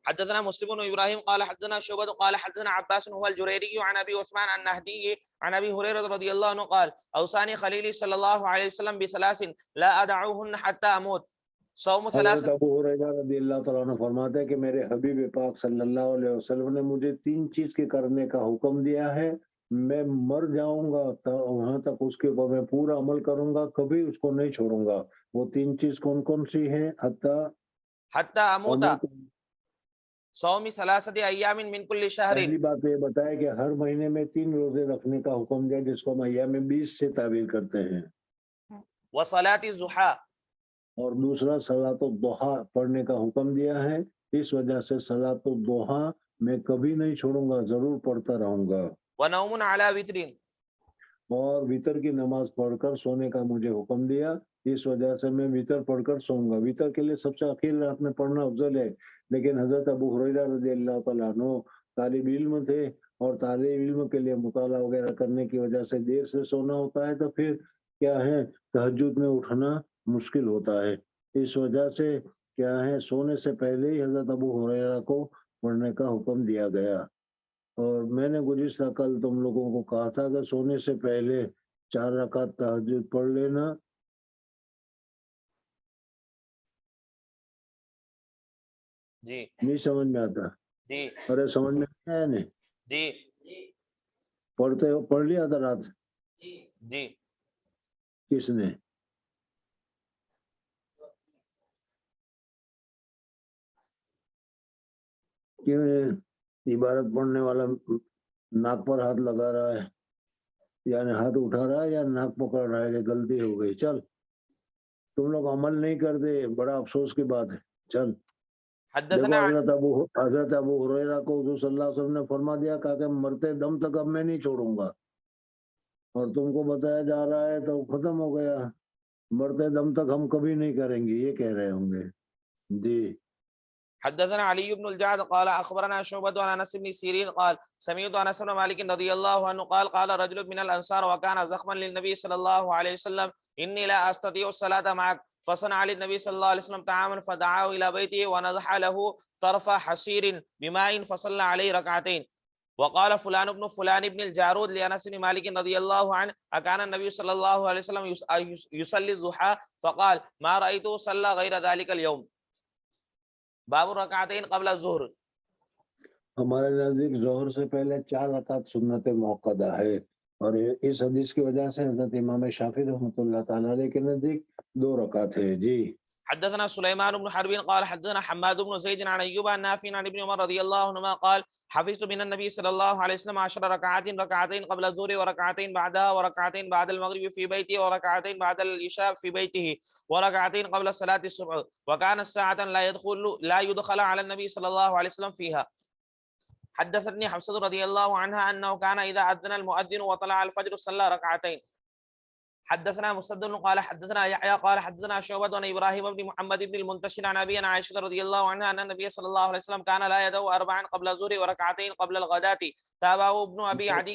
حدثنا مسلم بن ابراہیم قال حدثنا شعبة قال حدثنا عباس هو الجریری عن ابي عثمان النهدي عن ابي هريرة رضي الله عنه قال اوصاني خليلي صلى الله عليه وسلم بثلاث لا ادعوهن حتى اموت صوم ثلاث۔ حضرت ابو ہریرہ رضی اللہ تعالیٰ عنہ فرماتے ہیں کہ میرے حبیب پاک صلی اللہ علیہ وسلم نے مجھے 3 چیز کے کرنے کا حکم دیا ہے، میں مر جاؤں گا وہاں تک اس کے اوپر میں پورا عمل کروں گا، کبھی اس کو نہیں چھوڑوں گا۔ وہ 3 چیز کون کون سی ہیں؟ حتى اموت صوم ثلاثة ایام من كل شهر۔ پہلی بات یہ بتائے کہ ہر مہینے میں 3 روزے رکھنے کا حکم دیا جس کو ہم ایام 20 سے تعبیر کرتے ہیں، وصلاة الضحى، اور دوسرا صلاۃ الضحیٰ پڑھنے کا حکم دیا ہے، اس وجہ سے صلاۃ الضحیٰ میں کبھی نہیں چھوڑوں گا، ضرور پڑھتا رہوں گا، ونوم على وتر، اور وتر کی نماز پڑھ کر سونے کا مجھے حکم دیا، اس وجہ سے میں وتر پڑھ کر سوؤں گا۔ وتر کے لیے سب سے اخیر رات میں پڑھنا افضل ہے، لیکن حضرت ابو ہریرہ رضی اللہ تعالیٰ عنہ طالب علم تھے، اور طالب علم کے لیے مطالعہ وغیرہ کرنے کی وجہ سے دیر سے سونا ہوتا ہے، تو پھر کیا ہے تہجد میں اٹھنا مشکل ہوتا ہے، اس وجہ سے کیا ہے سونے سے پہلے ہی حضرت ابو ہریرہ کو پڑھنے کا حکم دیا گیا۔ اور میں نے گزشتہ کل تم لوگوں کو کہا تھا کہ سونے سے پہلے 4 رکعت تہجد پڑھ لینا۔ جی نہیں سمجھ میں آتا؟ جی ارے سمجھ میں نہیں آیا نہیں؟ جی پڑھ لیا تھا رات؟ جی کس نے؟ کیوں عبارت پڑھنے والا ناک پر ہاتھ لگا رہا ہے، یعنی ہاتھ اٹھا رہا ہے یا ناک پکڑ رہا ہے کہ غلطی ہو گئی؟ چل تم لوگ عمل نہیں کرتے، بڑا افسوس کی بات ہے۔ چل دیکھو حدثنا حضرت ابو ہریرہ کو حضور صلی اللہ علیہ وسلم نے فرما دیا، کہا کہ مرتے دم تک اب میں نہیں چھوڑوں گا، اور تم کو بتایا جا رہا ہے تو ختم ہو گیا، مرتے دم تک ہم کبھی نہیں کریں گے، یہ کہہ رہے ہوں گے۔ جی حدثنا علي بن الجعد قال اخبرنا شعبة عن انس بن سيرين قال سمعت انس بن مالك رضي الله عنه قال قال رجل من الانصار وكان زخما للنبي صلى الله عليه وسلم اني لا استطيع الصلاة معك فصنع للنبي صلى الله عليه وسلم طعاما فدعاه الى بيته ونضح له طرف حصير بماء فصلى عليه ركعتين وقال فلان بن فلان بن الجارود لانس بن مالك رضي الله عنه اكان النبي صلى الله عليه وسلم يصلي الضحى فقال ما رايته صلى غير ذلك اليوم باب الرکعتین قبل الظہر۔ ہمارے نزدیک ظہر سے پہلے 4 رکعت سنت موقدہ ہے، اور اس حدیث کی وجہ سے حضرت امام شافعی رحمۃ اللہ تعالی علیہ کے نزدیک 2 رکعت ہے۔ جی حدثنا سليمان بن حرب قال حدثنا حماد بن زيد عن ايوب عن نافع عن ابن عمر رضي الله عنهما قال حفظت من النبي صلى الله عليه وسلم 10 ركعات، ركعتين قبل الظهر وركعتين بعدها وركعتين بعد المغرب في بيته وركعتين بعد العشاء في بيته وركعتين قبل صلاة الصبح، وكان الساعة لا يدخل على النبي صلى الله عليه وسلم فيها. حدثتني حفصة رضي الله عنها أنه كان إذا أذن المؤذن وطلع الفجر صلى ركعتين. حدثنا مسدد قال حدثنا يحيى قال حدثنا شعبة عن ابراهيم بن محمد بن المنتشر عن ابي عائشة رضي الله عنها ان النبي صلى الله عليه وسلم كان لا يدعو اربعا قبل الظهر وركعتين قبل الغداة. تابعه ابن ابي عدي.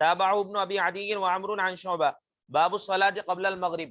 تابعه ابن ابي عدي وعمر عن شعبة باب الصلاة قبل المغرب.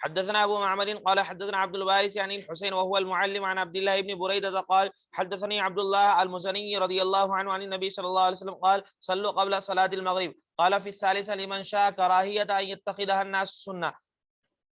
حدثنا ابو معمر قال حدثنا عبد الوارث عن الحسين وهو المعلم عن عبد الله بن بريدة قال حدثني عبد الله المزني رضي الله عنه عن النبي صلى الله عليه وسلم قال صلوا قبل صلاة المغرب. قال في الثالثة لمن شاء كراهية أن يتخذها الناس سنة.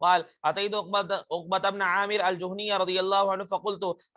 قال اتيت عقبة بن عامر الجهني رضي الله عنه فقلت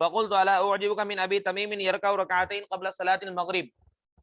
فقلت الا اعجبك من ابي تميم يركع ركعتين قبل صلاة المغرب.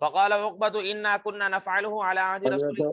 فقال عقبة انا كنا نفعله على عهد رسول الله.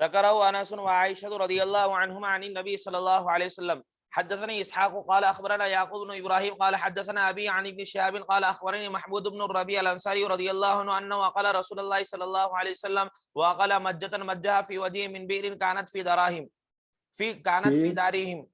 ذكره أنس وعائشة رضي الله عنهما عن النبي صلى الله عليه وسلم. حدثني إسحاق قال أخبرنا يعقوب بن إبراهيم قال حدثنا أبي عن ابن شهاب قال أخبرني محمود بن الربيع الأنصاري رضي الله عنه أنه قال رسول الله صلى الله عليه وسلم وقال مجة مجها في وجهه من بئر كانت في دارهم.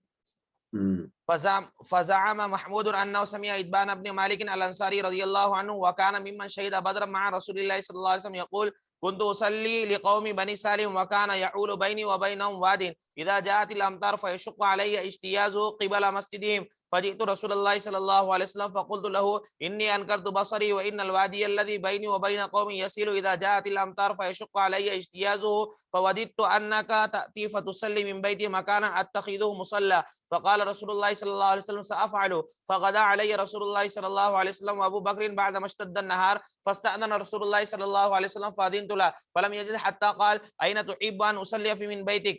فزعم محمود أنه سمع إدبان بن مالك الأنصاري رضي الله عنه وكان ممن شهد بدرا مع رسول الله صلى الله عليه وسلم يقول كنت أصلي لقوم بني سالم وكان يحول بيني وبينهم واد إذا جاءت الأمطار فيشق علي اجتيازه قبل مسجدهم فجئت رسول الله صلى الله عليه وسلم فقلت له إني أنكرت بصري وإن الوادي الذي بيني وبين قوم يسيل إذا جاءت الأمطار فيشق علي اجتيازه فوددت أنك تأتي فتصلي من بيتي مكانا أتخذه مصلى فقال رسول الله صلى الله عليه وسلم سأفعل فغدا علي رسول الله صلى الله عليه وسلم وأبو بكر بعدما اشتد النهار فاستأذن رسول الله صلى الله عليه وسلم فأذنت له فلم يجد حتى قال أين تحب أن أصلي في من بيتك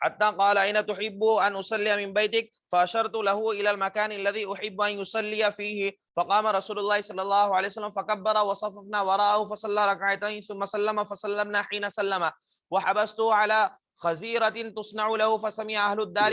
حتى قال أين تحب أن أصلي من بيتك فأشرت له إلى المكان الذي أحب أن يصلي فيه فقام رسول الله صلى الله عليه وسلم فكبر وصففنا وراءه فصلى ركعتين ثم سلم فسلمنا حين سلم وحبسته على خزيرة تصنع له فسمع أهل الدار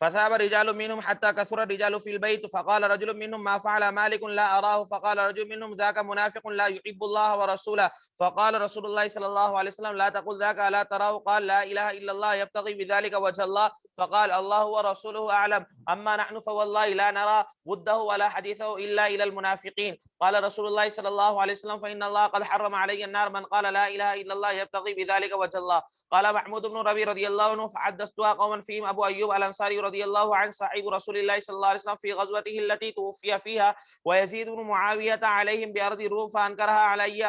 فثاب رجال منهم حتى كثر الرجال في البيت فقال رجل منهم ما فعل مالك لا أراه فقال رجل منهم ذاك منافق لا يحب الله ورسوله فقال رسول الله صلى الله عليه وسلم لا تقل ذاك لا تراه قال لا إله إلا الله يبتغي بذلك وجه الله فقال الله ورسوله أعلم أما نحن فوالله لا نرى وده ولا حديثه إلا إلى المنافقين قال رسول الله صلى الله عليه وسلم فإن الله قد حرم علي النار من قال لا إله إلا الله يبتغي بذلك وجه الله قال محمود بن ربيع رضي الله عنه فحدثتها قوما فيهم أبو أيوب الأنصاري رضي الله عنه صاحب رسول الله صلى الله عليه وسلم في غزوته التي توفي فيها ويزيد بن معاوية عليهم بأرض الروم فأنكرها علي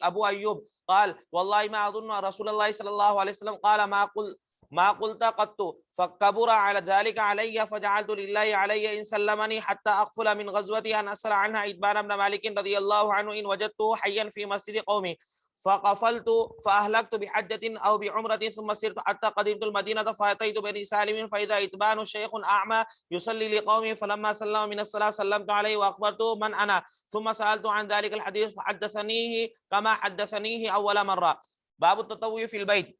أبو أيوب قال والله ما أظن رسول الله صلى الله عليه وسلم قال ما قلت قط فكبر على ذلك علي فجعلت لله علي إن سلمني حتى أغفل من غزوتي أن أسأل عنها إتبان بن مالك رضي الله عنه إن وجدته حيا في مسجد قومي فقفلت فأهلكت بحجة أو بعمرة ثم سرت حتى قدمت المدينة فأتيت بني سالم فإذا إتبان شيخ أعمى يصلي لقومه فلما سلم من الصلاة سلمت عليه وأخبرته من أنا ثم سألت عن ذلك الحديث فحدثنيه كما حدثنيه أول مرة باب التطوع في البيت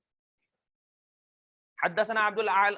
حدثنا عبد الأعلى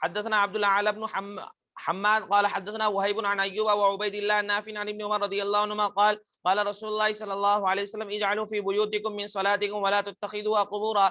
حدثنا عبد الأعلى بن حماد قال حدثنا وهيب عن أيوب وعبيد الله النافع عن ابن عمر رضي الله عنهما قال رسول الله صلى الله عليه وسلم اجعلوا في بيوتكم من صلاتكم ولا تتخذوها قبورا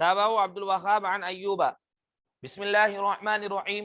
تابعه عبد الوهاب عن أيوب بسم الله الرحمن الرحيم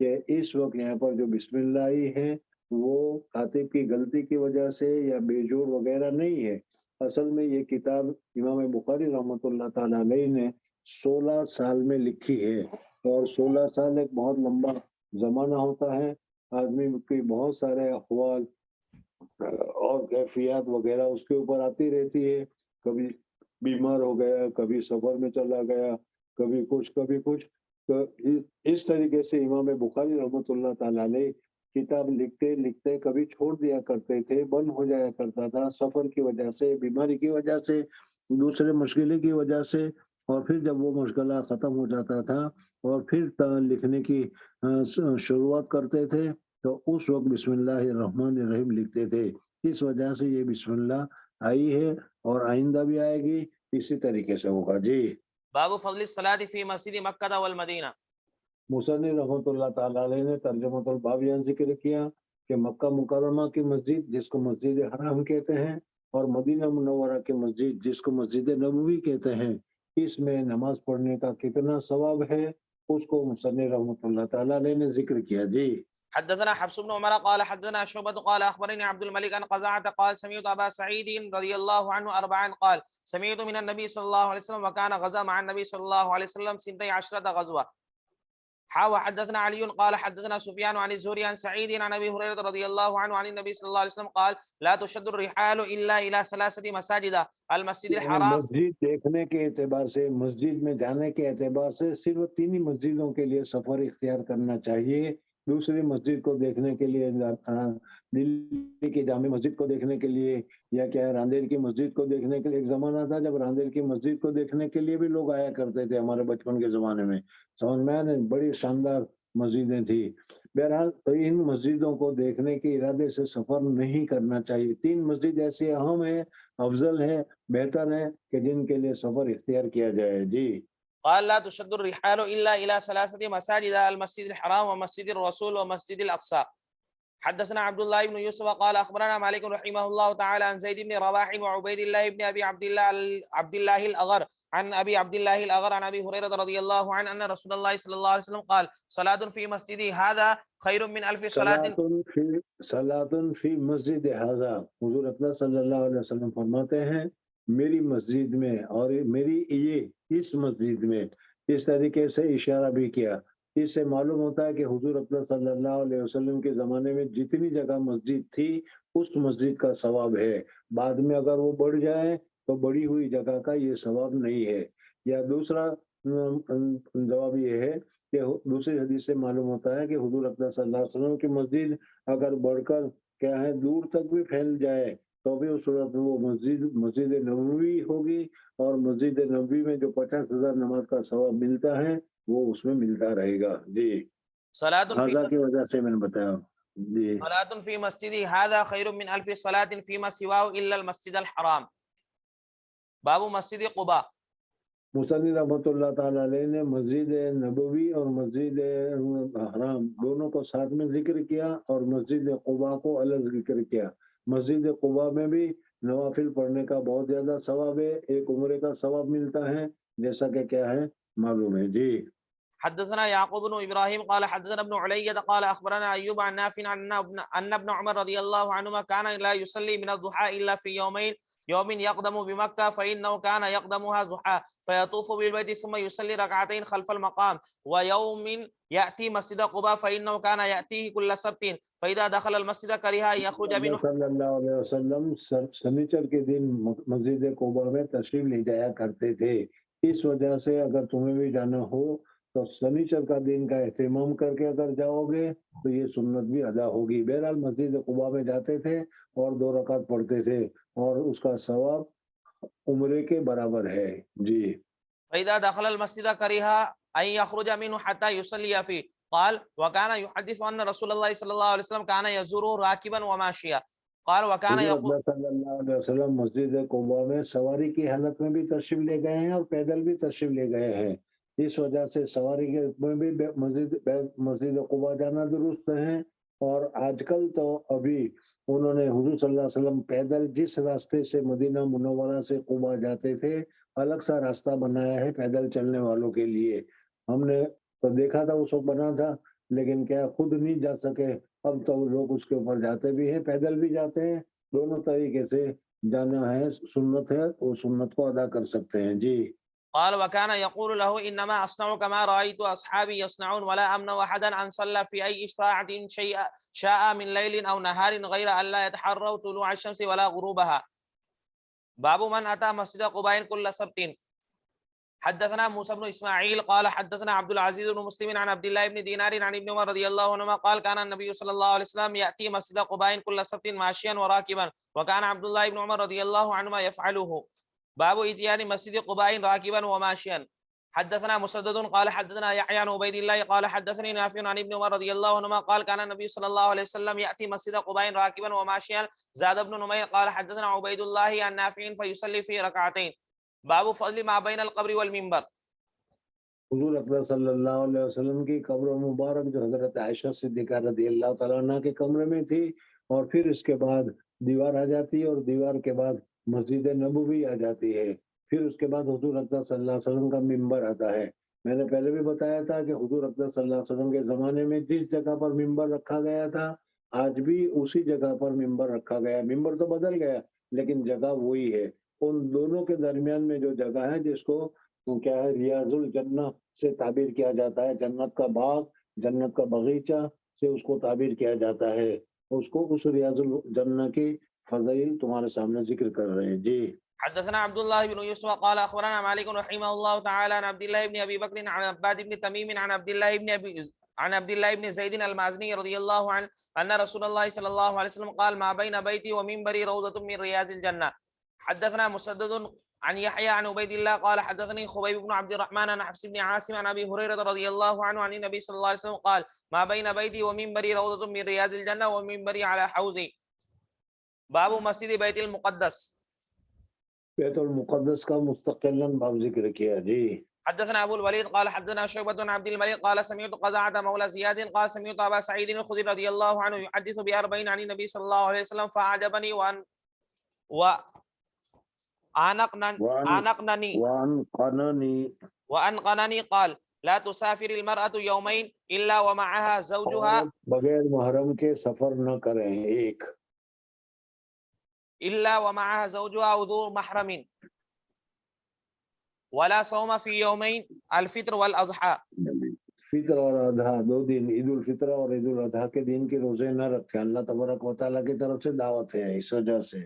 کہ اس وقت یہاں پر جو بسم اللہ آئی ہے وہ کاتب کی غلطی کی وجہ سے یا بے جوڑ وغیرہ نہیں ہے. اصل میں یہ کتاب امام بخاری رحمۃ اللہ تعالی علیہ نے 16 سال میں لکھی ہے، اور 16 سال ایک بہت لمبا زمانہ ہوتا ہے. آدمی کے بہت سارے احوال اور کیفیات وغیرہ اس کے اوپر آتی رہتی ہے. کبھی بیمار ہو گیا، کبھی سفر میں چلا گیا، کبھی کچھ. تو اس طریقے سے امام بخاری رحمۃ اللہ تعالی علیہ کتاب لکھتے لکھتے کبھی چھوڑ دیا کرتے تھے، بند ہو جایا کرتا تھا سفر کی وجہ سے، بیماری کی وجہ سے، دوسرے مشغلے کی وجہ سے. اور پھر جب وہ مشغلہ ختم ہو جاتا تھا اور پھر لکھنے کی شروعات کرتے تھے تو اس وقت بسم اللہ الرحمن الرحیم لکھتے تھے. اس وجہ سے یہ بسم اللہ آئی ہے اور آئندہ بھی آئے گی، اسی طریقے سے ہوگا. جی. باب فضل الصلاة في مسجد مکہ والمدینہ. مصنف رحمۃ اللہ تعالی علیہ نے ترجمۃ الباب یہاں ذکر کیا کہ مکہ مکرمہ کی مسجد جس کو مسجد حرام کہتے ہیں اور مدینہ منورہ کی مسجد جس کو مسجد نبوی کہتے ہیں، اس میں نماز پڑھنے کا کتنا ثواب ہے اس کو مصنف رحمۃ اللہ تعالی علیہ نے ذکر کیا. جی. حدثنا حفص بن عمر قال حدثنا شعبة قال أخبرني عبد الملك عن قزعة قال سمعت أبا سعيد رضي الله عنه أربعا قال سمعت من النبي صلى الله عليه وسلم وكان غزا مع النبي صلى الله عليه وسلم 12 غزوة. وحدثنا علي قال حدثنا سفيان عن الزهري عن سعيد عن أبي هريرة رضي الله عنه عن النبي صلى الله عليه وسلم قال لا تشد الرحال إلا إلى 3 مساجد المسجد الحرام. مسجد دیکھنے کے اعتبار سے، مسجد میں جانے کے اعتبار سے صرف 3 ہی مسجدوں کے لیے سفر اختیار کرنا چاہیے. دوسری مسجد کو دیکھنے کے لیے، دلی کی جامع مسجد کو دیکھنے کے لیے یا کیا راندیر کی مسجد کو دیکھنے کے لیے، ایک زمانہ تھا جب راندیر کی مسجد کو دیکھنے کے لیے بھی لوگ آیا کرتے تھے ہمارے بچپن کے زمانے میں. سمجھ میں آنے بڑی شاندار مسجدیں تھی. بہرحال تو ان مسجدوں کو دیکھنے کے ارادے سے سفر نہیں کرنا چاہیے. 3 مسجد ایسی اہم ہے، افضل ہے، بہتر ہے کہ جن کے لیے سفر اختیار کیا جائے. جی. قال لا تشد الرحال إلا إلى 3 مساجد المسجد الحرام ومسجد الرسول ومسجد الأقصى. حدثنا عبد الله بن يوسف قال أخبرنا مالك رحمه الله تعالى عن زيد بن رواح وعبيد الله بن أبي عبد الله الأغر عن أبي عبد الله الأغر عن أبي هريرة رضي الله عنه أن رسول الله صلى الله عليه وسلم قال صلاة في مسجدي هذا خير من 1000 صلاة. صلاۃ فی مسجد ھذا، حضور اکرم صلی اللہ علیہ وسلم فرماتے ہیں میری مسجد میں اور میری یہ اس مسجد میں. اس طریقے سے اشارہ بھی کیا. اس سے معلوم ہوتا ہے کہ حضور اکرم صلی اللہ علیہ وسلم کے زمانے میں جتنی جگہ مسجد تھی اس مسجد کا ثواب ہے. بعد میں اگر وہ بڑھ جائے تو بڑی ہوئی جگہ کا یہ ثواب نہیں ہے. یا دوسرا جواب یہ ہے کہ دوسری حدیث سے معلوم ہوتا ہے کہ حضور اکرم صلی اللہ علیہ وسلم کی مسجد اگر بڑھ کر کیا ہے دور تک بھی پھیل جائے تو بھی اس صورت میں وہ مسجد نبوی ہوگی، اور مسجد نبوی میں جو 50,000 نماز کا ثواب ملتا ہے وہ اس میں ملتا رہے گا. جی. صلاة کی وجہ سے میں نے بتایا. جی. صلاة في مسجدي هذا خير من 1000 صلاة فيما سواه إلا المسجد الحرام. باب مسجد قباء. مصنف رحمۃ اللہ تعالی علیہ نے مسجد نبوی اور مسجد حرام دونوں کو ساتھ میں ذکر کیا اور مسجد قباء کو الگ ذکر کیا. مسجد قباء میں بھی نوافل پڑھنے کا بہت زیادہ ثواب ہے، ایک عمرے کا ثواب ملتا ہے جیسا کہ کیا ہے معلوم ہے. جی. حدثنا يعقوب بن إبراهيم قال حدثنا ابن علية قال أخبرنا أيوب عن نافع أن ابن عمر رضي الله عنهما كان لا يصلي من الضحى إلا في يوم يقدم بمكة فإنه كان يقدمها ضحى فيطوف بالبيت ثم يصلي ركعتين خلف المقام، ويوم يأتي مسجد قباء فإنه كان يأتيه كل سبت فإذا دخل المسجد كره أن يخرج منه. صلی اللہ علیہ وسلم سنیچر کے دن مسجد قباء میں تشریف لے جایا کرتے تھے. اس وجہ سے اگر تمہیں بھی جانا ہو تو سنیچر کا دن کا اہتمام کر کے اگر جاؤ گے تو یہ سنت بھی ادا ہوگی. بہرحال مسجد قباء میں جاتے تھے اور 2 رکعت پڑھتے تھے اور اس کا ثواب عمرے کے برابر ہے. جی. فإذا دخل المسجد كره أن يخرج منه حتى يصلي فيه. قال وكان يحدث أن رسول الله صلى الله عليه وسلم كان يزوره راكبا وماشيا. قال وكان يقول صلی اللہ علیہ وسلم مسجد قباء میں سواری کی حالت میں بھی تشریف لے گئے ہیں اور پیدل بھی تشریف لے گئے ہیں. اس وجہ سے سواری کے میں بھی مسجد قباء جانا درست ہے. اور آج کل تو ابھی انہوں نے حضور صلی اللہ علیہ وسلم پیدل جس راستے سے مدینہ منورہ سے قباء جاتے تھے الگ سا راستہ بنایا ہے پیدل چلنے والوں کے لیے. ہم نے تو دیکھا تھا اس وقت بنا تھا لیکن کیا خود نہیں جا سکے، اب تو لوگ اس کے اوپر جاتے بھی ہیں، پیدل بھی جاتے ہیں، دونوں طریقے سے جانا ہے، سنت ہے، وہ سنت کو ادا کر سکتے ہیں جی۔ قال وكان يقول له إنما أصنع كما رأيت أصحابي يصنعون ولا أمنع أحدا أن صلى في أي ساعة شاء من ليل أو نهار غير أن لا يتحروا طلوع الشمس ولا غروبها. باب من أتى مسجد قباء كل سبت. حدثنا موسى بن اسماعيل قال حدثنا عبد العزيز بن مسلم عن عبد الله بن دينار عن ابن عمر رضي الله عنهما قال كان النبي صلى الله عليه وسلم يأتي مسجد قباء كل سبت ماشيا وراكبا وكان عبد الله بن عمر رضي الله عنهما يفعله. باب اتيان مسجد قباء راكبا وماشيا. حدثنا مسدد قال حدثنا يحيى عن عبيد الله قال حدثني نافع عن ابن عمر رضي الله عنهما قال كان النبي صلى الله عليه وسلم يأتي مسجد قباء راكبا وماشيا. زاد ابن نمير قال حدثنا عبيد الله عن نافع فيصلي في ركعتين. باب فضل ما بين القبر والمنبر. حضور اکبر صلی اللہ علیہ وسلم کی قبر مبارک جو حضرت عائشہ صدیقہ رضی اللہ تعالیٰ عنہ کے کمرے میں تھی، اور پھر اس کے بعد دیوار آ جاتی ہے، اور دیوار کے بعد مسجد نبوی آ جاتی ہے، پھر اس کے بعد حضور اکبر صلی اللہ علیہ وسلم کا منبر آتا ہے۔ میں نے پہلے بھی بتایا تھا کہ حضور اکبر صلی اللہ علیہ وسلم کے زمانے میں جس جگہ پر منبر رکھا گیا تھا، آج بھی اسی جگہ پر منبر رکھا گیا۔ منبر تو بدل گیا لیکن جگہ وہی ہے۔ ان دونوں کے درمیان میں جو جگہ ہے، جس کو کیا ہے، ریاض الجنہ سے تعبیر کیا جاتا ہے، جنت کا باغ، جنت کا باغیچہ سے اس کو تعبیر کیا جاتا ہے، اس کو اس ریاض الجنہ کی فضائل تمہارے سامنے ذکر کر رہے ہیں جی۔ حدثنا عبد الله بن يوسف قال اخبرنا مالك رحمه الله تعالى عن عبد الله بن ابي بكر عن عباد بن تميم عن عبد الله بن زيد المازني رضي الله عنه ان رسول الله صلى الله عليه وسلم قال ما بين بيتي ومنبري روضة من رياض الجنة. حدثنا مسدد عن يحيى عن عبيد الله قال حدثني خبيب بن عبد الرحمن عن حفص بن عاصم عن ابي هريرة رضي الله عنه عن النبي صلى الله عليه وسلم قال ما بين بيتي ومنبري روضة من رياض الجنة ومنبري على حوزي. باب مسجد بيت المقدس. بیت المقدس کا مستقلا باب ذکر کیا جی۔ حدثنا ابو الوليد قال حدثنا شعبة عن عبد الملك قال سمعت قزعة مولى زياد قال سمعت ابا سعيد الخدري رضي الله عنه يحدث ب40 عن النبي صلى الله عليه وسلم فاعجبني وانقنني قال لا تسافر المرأة يومين الا ومعها زوجها بغیر محرم کے سفر نہ کریں، ایک الا ومعها زوجها او ذو محرم ولا صوم في يومين الفطر والاضحى. فطر اور اضحیٰ دو دن، عید الفطر اور عید الاضحیٰ کے دن کے روزے نہ رکھیں، اللہ تبارک و تعالیٰ کی طرف سے دعوت ہے اس وجہ سے۔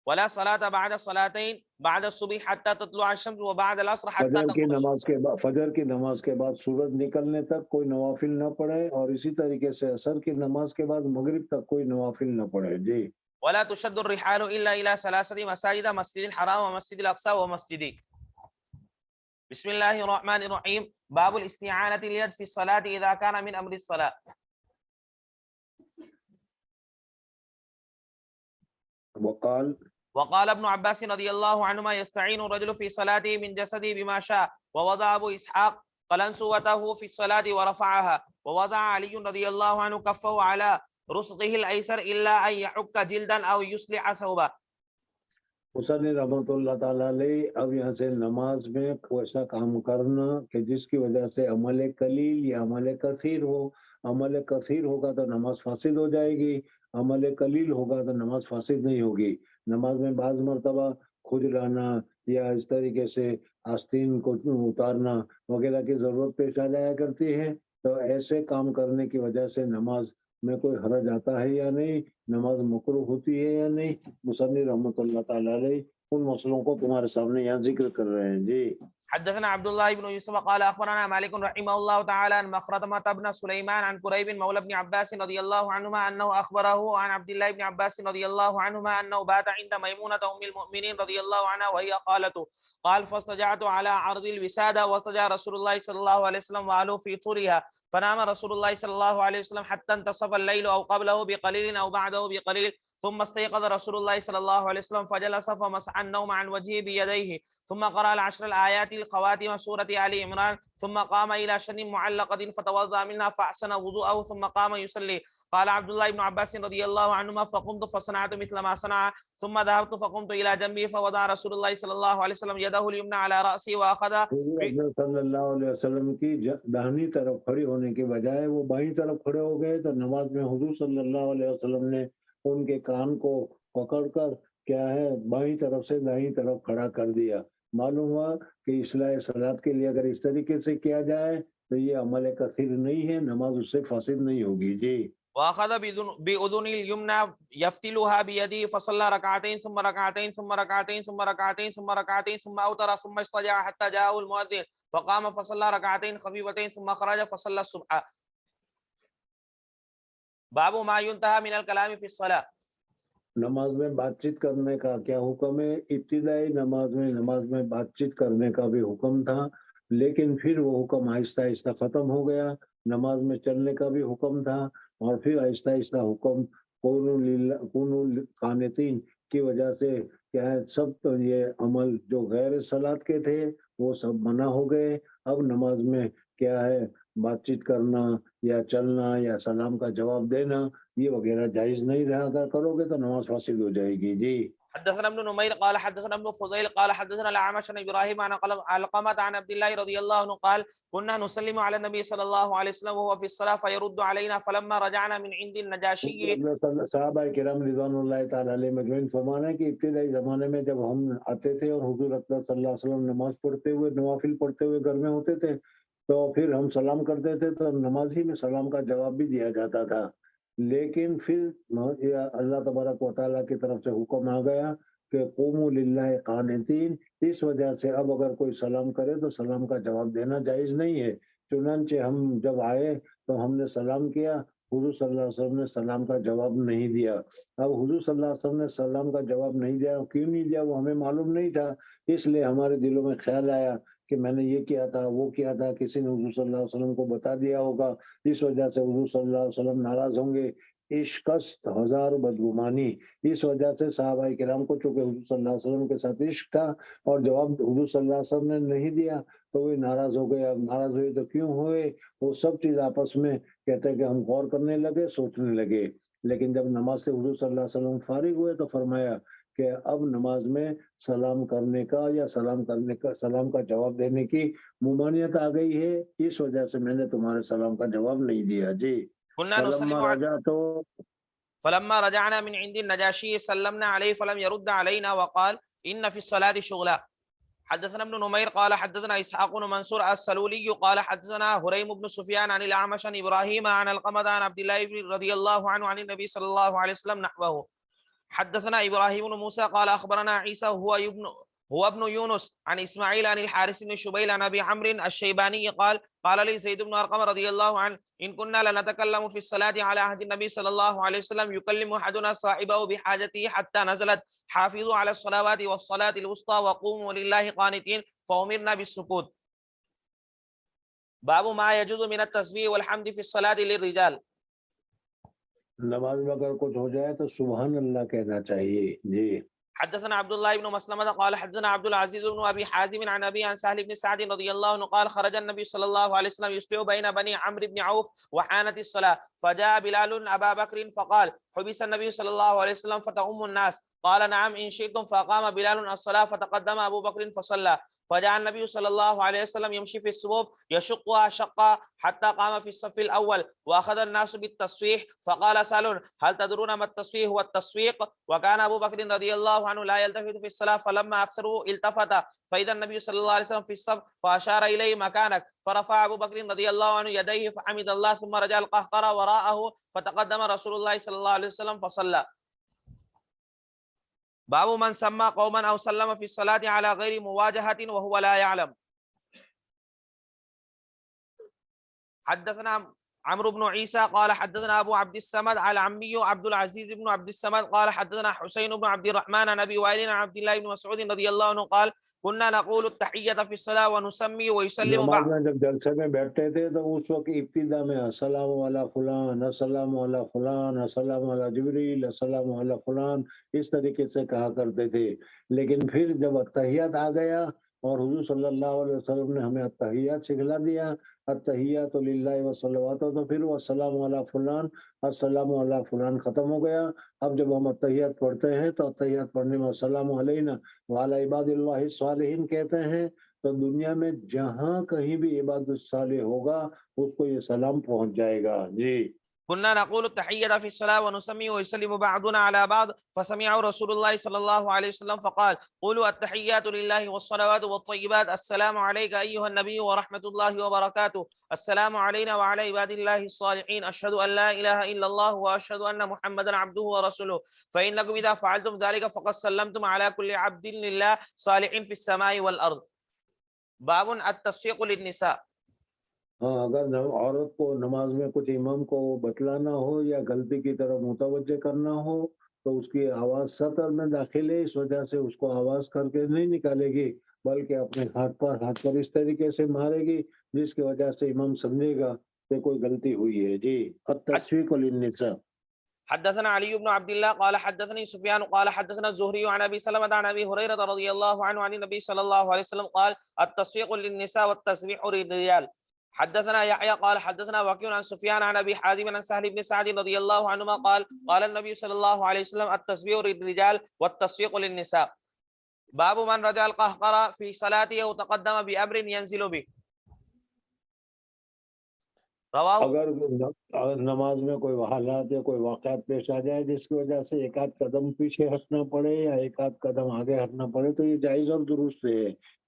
ولا صلاة بعد الصلاتين بعد الصبح حتى تطلع الشمس وبعد العصر حتى فجر کی تغرب نماز کے بعد، فجر کی نماز کے بعد سورج نکلنے تک کوئی نوافل نہ پڑھے، اور اسی طریقے سے عصر کی نماز کے بعد مغرب تک کوئی نوافل نہ پڑھے جی۔ ولا تشد الرحال الا الى 3 مساجد مسجد الحرام ومسجد الاقصى ومسجدي. بسم الله الرحمن الرحيم. باب الاستعانة اليد في الصلاة اذا كان من امر الصلاة. وقال ابن عباس رضي الله عنهما يستعين الرجل في صلاته من جسده بما شاء. ووضع ابو اسحاق قلنسوته في الصلاة ورفعها. ووضع علي رضي الله عنه كفه على رسغه الايسر الا ان يحك جلدا او يسلع ثوبا. حسین رحمۃ اللہ تعالیٰ علیہ اب یہاں سے نماز میں ایسا کام کرنا کہ جس کی وجہ سے عمل قلیل یا عمل کثیر ہو، عمل کثیر ہوگا تو نماز فاسد ہو جائے گی، عمل قلیل ہوگا تو نماز فاسد نہیں ہوگی۔ نماز میں بعض مرتبہ کھجلانا یا اس طریقے سے آستین کو اتارنا وغیرہ کی ضرورت پیش آ جایا کرتی ہے، تو ایسے کام کرنے کی وجہ سے نماز میں کوئی حرج آتا ہے یا نہیں، نماز مکروہ ہوتی ہے یا نہیں، مصنف رحمۃ اللہ تعالیٰ علیہ ان مسئلوں کو تمہارے سامنے یہاں ذکر کر رہے ہیں جی۔ حدثنا عبد الله بن يوسف قال اخبرنا مالك رحمه الله تعالى عن مخرمة بن سليمان عن كريب مولى ابن عباس رضي الله عنهما انه اخبره عن عبد الله بن عباس رضي الله عنهما انه بات عند ميمونة ام المؤمنين رضي الله عنها وهي خالته. قال فاستجعت على عرض الوسادة واستجع رسول الله صلى الله عليه وسلم وعلو في طورها فنام رسول الله صلى الله عليه وسلم حتى انتصف الليل او قبله بقليل او بعده بقليل ثم استيقظ رسول الله صلى الله عليه وسلم فجلس فمسح النوم عن وجهه بيديه ثم قرأ العشر الآيات الخواتم سورة آل عمران ثم قام إلى شن معلقة فتوضأ منها فأحسن وضوءه ثم قام يصلي. قال عبد الله بن عباس رضي الله عنهما فقمت فصنعت مثل ما صنع ثم ذهبت فقمت إلى جنبي فوضع رسول الله صلى الله عليه وسلم يده اليمنى على رأسي وأخذ حضور صلی اللہ علیہ وسلم کی داہنی طرف کھڑی ہونے کے بجائے وہ بائیں طرف کھڑے ہو گئے تو نماز میں حضور صلی اللہ علیہ وسلم نے ان کے کان کو پکڑ کر کیا ہے بائیں طرف سے دائیں طرف کھڑا کر دیا. معلوم ہوا کہ اصلاح صلاۃ کے لیے اگر اس طریقے سے کیا جائے تو یہ عمل کثیر نہیں ہے، نماز اس سے فاسد نہیں ہوگی. جی. وأخذ بأذن اليمنى يفتلها بيده فصلى ركعتين ثم ركعتين ثم ركعتين ثم ركعتين ثم ركعتين ثم أوتر ثم استجاع حتى جاءه المؤذن فقام فصلى ركعتين خفيفتين ثم خرج فصلى الصبح. باب ما ينتهى من الكلام في الصلاة. نماز میں بات چیت کرنے کا کیا حکم ہے؟ ابتدائی نماز میں بات چیت کرنے کا بھی حکم تھا، لیکن پھر وہ حکم آہستہ آہستہ ختم ہو گیا. نماز میں چلنے کا بھی حکم تھا اور پھر آہستہ آہستہ حکم کونوا قانتین کی وجہ سے کیا ہے سب یہ عمل جو غیر صلاۃ کے تھے وہ سب منع ہو گئے. اب نماز میں کیا ہے بات چیت کرنا یا چلنا یا سلام کا جواب دینا یہ وغیرہ جائز نہیں رہا. اگر کرو گے تو نماز فاسد ہو جائے گی. جی. حدثنا ابن نمير قال حدثنا ابن فضيل قال حدثنا الأعمش عن إبراهيم عن علقمة عن عبد الله رضي الله عنه قال كنا نسلم على النبي صلى الله عليه وسلم وهو في الصلاة فيرد علينا فلما رجعنا من عند النجاشي. صحابہ کرام رضوان اللہ تعالیٰ علیہ مجمعین فرمانا ہے کہ ابتدائی زمانے میں جب ہم آتے تھے اور حضور اکرم صلی اللہ علیہ وسلم نماز پڑھتے ہوئے نوافل پڑھتے ہوئے گھر میں ہوتے تھے تو پھر ہم سلام کرتے تھے تو نماز ہی میں سلام کا جواب بھی دیا جاتا تھا. لیکن پھر اللہ تبارک و تعالیٰ کی طرف سے حکم آ گیا کہ قوموا للہ قانتین. اس وجہ سے اب اگر کوئی سلام کرے تو سلام کا جواب دینا جائز نہیں ہے. چنانچہ ہم جب آئے تو ہم نے سلام کیا، حضور صلی اللہ علیہ وسلم نے سلام کا جواب نہیں دیا. اب حضور صلی اللہ علیہ وسلم نے سلام کا جواب نہیں دیا، کیوں نہیں دیا وہ ہمیں معلوم نہیں تھا. اس لیے ہمارے دلوں میں خیال آیا کہ میں نے یہ کیا تھا وہ کیا تھا، کسی نے حضور صلی اللہ علیہ وسلم کو بتا دیا ہوگا، اس وجہ سے حضور صلی اللہ علیہ وسلم ناراض ہوں گے. عشقست ہزار بدگمانی، اس وجہ سے صحابہ کرام کو چونکہ حضور صلی اللہ علیہ وسلم کے ساتھ عشق تھا اور جواب حضور صلی اللہ علیہ وسلم نے نہیں دیا تو وہ ناراض ہو گئے. اب ناراض ہوئے تو کیوں ہوئے؟ وہ سب چیز آپس میں کہتے ہیں کہ ہم غور کرنے لگے، سوچنے لگے. لیکن جب نماز سے حضور صلی اللہ علیہ وسلم فارغ ہوئے تو فرمایا کہ اب نماز میں سلام کرنے کا یا سلام کا جواب دینے کی ممانعت آ گئی ہے، اس وجہ سے میں نے تمہارے سلام کا جواب نہیں دیا. جی. فلما رجعنا من عند النجاشي سلمنا عليه فلم يرد علينا وقال إن في الصلاة شغلا. حدثنا ابن نمير قال حدثنا إسحاق بن منصور السلولي قال حدثنا هريم بن سفيان عن الأعمش عن إبراهيم عن القمة عن عبد الله رضي الله عنه عن النبي صلى الله عليه وسلم نحوه. حدثنا إبراهيم بن موسى قال أخبرنا عيسى هو ابن يونس عن إسماعيل عن الحارث بن شبيل عن أبي عمرو الشيباني قال لي زيد بن أرقم رضي الله عنه إن كنا لنتكلم في الصلاة على عهد النبي صلى الله عليه وسلم يكلم أحدنا صاحبه بحاجته حتى نزلت حافظوا على الصلوات والصلاة الوسطى وقوموا لله قانتين فأمرنا بالسكوت. باب ما يجوز من التسبيح والحمد في الصلاة للرجال. نماز میں اگر کچھ ہو جائے تو سبحان اللہ کہنا چاہیے. جی. حدثنا عبد الله بن مسلمة قال حدثنا عبد العزيز بن ابي حازم عن ابي عن سهل بن سعد رضي الله عنه قال خرج النبي صلى الله عليه وسلم يصبح بين بني عمرو بن عوف وحانت الصلاة فجاء بلال ابا بكر فقال حبس النبي صلى الله عليه وسلم فتؤم الناس قال نعم ان شئتم فقام بلال الصلاة فتقدم ابو بكر فصلى فجاء النبي صلى الله عليه وسلم يمشي في الصفوف يشقها شقا حتى قام في الصف الأول وأخذ الناس بالتصفيح فقال سأل هل تدرون ما التصفيح؟ هو التصفيق. وكان أبو بكر رضي الله عنه لا يلتفت في الصلاة فلما أكثروا التفت فإذا النبي صلى الله عليه وسلم في الصف فأشار إليه مكانك فرفع أبو بكر رضي الله عنه يديه فحمد الله ثم رجع القهقرة وراءه فتقدم رسول الله صلى الله عليه وسلم فصلى. باب من سمى قوما أو سلم في الصلاة على غير مواجهة وهو لا يعلم. حدثنا عمرو بن عيسى قال حدثنا أبو عبد الصمد العمي عبد العزيز بن عبد الصمد قال حدثنا حسين بن عبد الرحمن عن أبي وائل عن عبد الله بن مسعود رضي الله عنه قال كنا نقول التحية في الصلاة ونسمي ويسلم بعض. نماز میں جب جلسے میں بیٹھتے تھے تو اس وقت ابتدا میں السلام علی فلان، السلام علی فلان، السلام علی جبریل، السلام علی فلان اس طریقے سے کہا کرتے تھے. لیکن پھر جب تحیات آ گیا اور حضور صلی اللہ علیہ وسلم نے ہمیں التحیات سکھلا دیا، التحیات للہ والصلوات، تو پھر وہ السلام علی فلان، السلام علی فلان ختم ہو گیا۔ اب جب ہم التحیات پڑھتے ہیں تو التحیات پڑھنے میں السلام علینا وعلی عباد اللہ الصالحین کہتے ہیں، تو دنیا میں جہاں کہیں بھی عباد الصالح ہوگا اس کو یہ سلام پہنچ جائے گا۔ جی كنا نقول التحية في الصلاة ونسمي ويسلم بعضنا على بعض فسمع رسول الله صلى الله عليه وسلم فقال قولوا التحيات لله والصلوات والطيبات السلام عليك أيها النبي ورحمة الله وبركاته السلام علينا وعلى عباد الله الصالحين أشهد أن لا إله إلا الله وأشهد أن محمدا عبده ورسوله فإنكم إذا فعلتم ذلك فقد سلمتم على كل عبد لله صالح في السماء والأرض. باب التصفيق للنساء. ہاں، اگر عورت کو نماز میں کچھ امام کو بتلانا ہو یا غلطی کی طرف متوجہ کرنا ہو تو اس کی آواز سطر میں داخل ہے، اس وجہ سے اس کو آواز کر کے نہیں نکالے گی، بلکہ اپنے ہاتھ پر اس طریقے سے مارے گی جس کی وجہ سے امام سمجھے گا کہ کوئی غلطی ہوئی ہے۔ جی التصفیق للنساء. حدثنا علي بن عبد الله قال حدثني سفيان قال حدثنا الزهري عن ابي سلمة عن ابي هريرة رضي الله عنه عن النبي صلى الله عليه وسلم قال التصفيق للنساء والتسبيح للرجال. حدثنا يحيى قال حدثنا وكيع عن سفيان عن ابي حازم عن سهل بن سعد رضي الله عنهما قال قال النبي صلى الله عليه وسلم التسبيح للرجال والتصفيق للنساء. باب من رجع القهقرة في صلاته وتقدم بأمر ينزل به. اگر نماز میں کوئی حالات یا کوئی واقعات پیش آ جائے جس کی وجہ سے ایک آدھ قدم پیچھے ہٹنا پڑے یا ایک آدھ قدم آگے ہٹنا پڑے تو یہ جائز اور درست ہے۔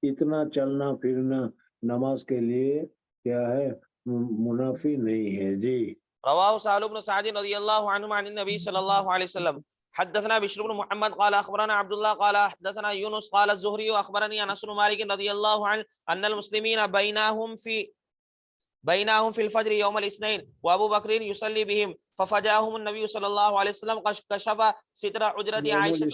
اتنا چلنا پھرنا نماز کے لیے کیا ہے، منافی نہیں ہے۔ جی رواه سهل بن سعد رضي الله عنه عن النبي صلى الله عليه وسلم. حدثنا بشر بن محمد قال اخبرنا عبد الله قال حدثنا يونس قال الزهري واخبرني انس بن مالك رضي الله عنه ان المسلمين بينهم في الفجر يوم الاثنين وابو بكر يصلي بهم ففجاهم النبي صلى الله عليه وسلم كشف ستر حجرة عائشة.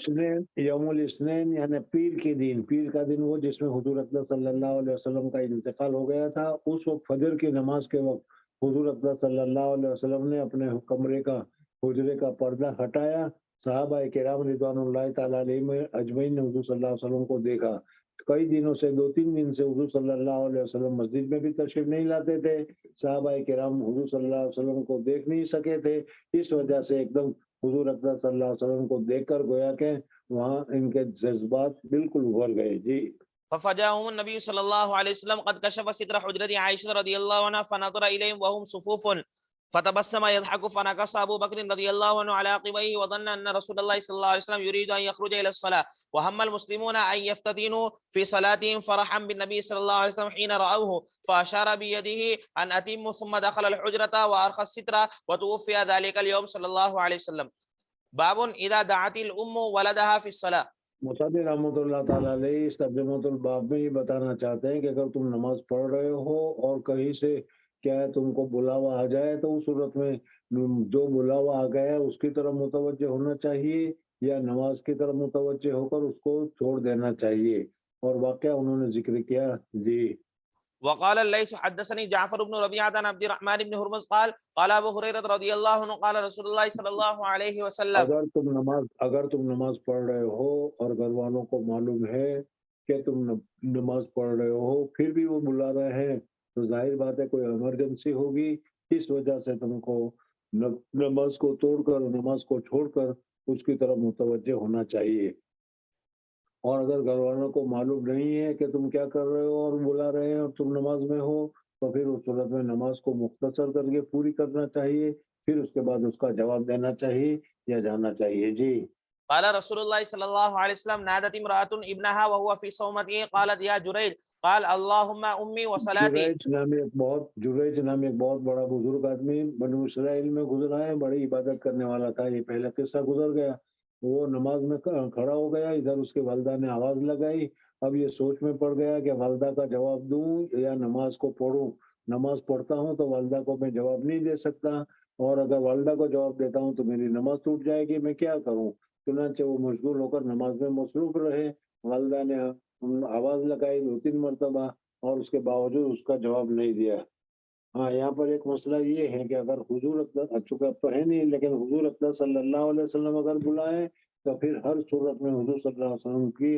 یوم الاثنین یعنی پیر کے دن، پیر کا دن وہ جس میں حضور اکرم صلی اللہ علیہ وسلم کا انتقال ہو گیا تھا، اس وقت فجر کی نماز کے وقت حضور اکرم صلی اللہ علیہ وسلم نے اپنے کمرے کا، حجرے کا پردہ ہٹایا، صحابہ کرام رضوان اللہ تعالیٰ علیہ اجمعین نے حضور صلی اللہ علیہ وسلم کو دیکھا۔ کئی دنوں سے، 2-3 دن سے حضور صلی اللہ علیہ وسلم مسجد میں بھی تشریف نہیں لاتے تھے، صحابہ کرام حضور صلی اللہ علیہ وسلم کو دیکھ نہیں سکے تھے، اس وجہ سے ایک دم حضور اکرم صلی اللہ علیہ وسلم کو دیکھ کر گویا کہ وہاں ان کے جذبات بالکل ابھر گئے۔ جی ففجاهم النبي صلى الله عليه وسلم قد كشف ستر حجرة عائشة رضي الله عنها فنظر إليهم وهم صفوف فتبسم يضحك فنكص أبو بكر رضي الله عنه على عقبيه وظن أن رسول الله صلى الله عليه وسلم يريد أن يخرج إلى الصلاة وهم المسلمون أن يفتتنوا في صلاتهم فرحا بالنبي صلى الله عليه وسلم حين رأوه فأشار بيده أن أتموا ثم دخل الحجرة وأرخى الستر وتوفي ذلك اليوم صلى الله عليه وسلم. باب إذا دعت الأم ولدها في الصلاة. مصدر رحمۃ اللہ تعالیٰ علیہ اس ترجمۃ الباب میں یہ بتانا چاہتے ہیں کہ اگر تم نماز پڑھ رہے ہو اور کہیں سے کیا ہے تم کو بلاوا آ جائے تو اس صورت میں جو بلاوا آ گیا اس کی طرف متوجہ ہونا چاہیے یا نماز کی طرف متوجہ ہو کر اس کو چھوڑ دینا چاہیے، اور واقعہ انہوں نے ذکر کیا۔ جی وقال الليث حدثني جعفر بن ربيعة عن عبد الرحمن بن هرمز قال قال ابو هريرة رضي الله عنه قال رسول الله صلى الله عليه وسلم اگر تم نماز پڑھ رہے ہو اور گھر والوں کو معلوم ہے کہ تم نماز پڑھ رہے ہو پھر بھی وہ بلا رہے ہیں تو ظاہر بات ہے کوئی ایمرجنسی ہوگی، اس وجہ سے تم کو نماز کو توڑ کر، نماز کو چھوڑ کر اس کی طرف متوجہ ہونا چاہیے۔ اور اگر گھر والوں کو معلوم نہیں ہے کہ تم کیا کر رہے ہو اور بلا رہے ہیں اور تم نماز میں ہو تو پھر اس صورت میں نماز کو مختصر کر کے پوری کرنا چاہیے، پھر اس کے بعد اس کا جواب دینا چاہیے یا جانا چاہیے۔ جی قال رسول الله صلى الله عليه وسلم نادت امرأة ابنها وهو في صومته قالت يا جريج قال اللهم امي وصلاتي. جریج نام ایک بہت بڑا بزرگ آدمی بنو اسرائیل میں گزرا ہے، بڑی عبادت کرنے والا تھا، یہ پہلا قصہ گزر گیا۔ وہ نماز میں کھڑا ہو گیا، ادھر اس کے والدہ نے آواز لگائی، اب یہ سوچ میں پڑ گیا کہ والدہ کا جواب دوں یا نماز کو پڑھوں، نماز پڑھتا ہوں تو والدہ کو میں جواب نہیں دے سکتا، اور اگر والدہ کو جواب دیتا ہوں تو میری نماز ٹوٹ جائے گی، میں کیا کروں؟ چنانچہ وہ مشغول ہو کر نماز میں مصروف رہے، والدہ نے آواز لگائی 2-3 مرتبہ اور اس کے باوجود اس کا جواب نہیں دیا۔ ہاں، یہاں پر ایک مسئلہ یہ ہے کہ اگر حضور اکرم، چونکہ اب تو ہے نہیں، لیکن حضور اکرم صلی اللہ علیہ وسلم اگر بلائے تو پھر ہر صورت میں حضور صلی اللہ علیہ وسلم کی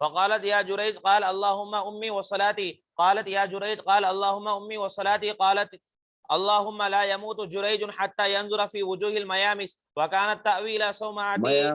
فقالت يا جريج قال اللهم أمي وصلاتي قالت يا جريج قال اللهم أمي وصلاتي قالت اللهم لا يموت جريج حتى ينظر في وجوه الميامس وكانت تأوي إلى صومعته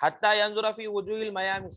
حتى ينظر في وجوه الميامس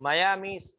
مياميس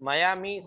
مياميس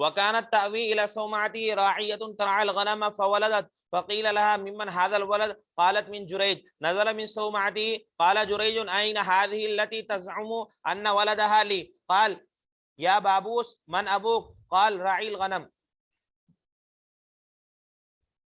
وكانت تأوي إلى صومعته راعية ترعى الغنم فولدت فقيل لها ممن هذا الولد قالت من جريج نزل من صومعته قال جريج أين هذه التي تزعم أن ولدها لي قال يا بابوس من أبوك قال راعي الغنم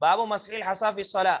باب مسح الحصى في الصلاة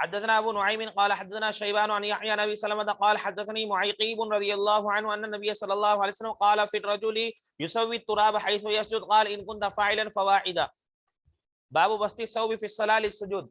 حدثنا أبو نعيم قال حدثنا شيبان عن يحيى عن أبي سلمة قال حدثني معيقيب رضي الله عنه أن النبي صلى الله عليه وسلم قال في الرجل يسوي التراب حيث يسجد قال إن كنت فاعلا فواحدا باب بسط الثوب في الصلاة للسجود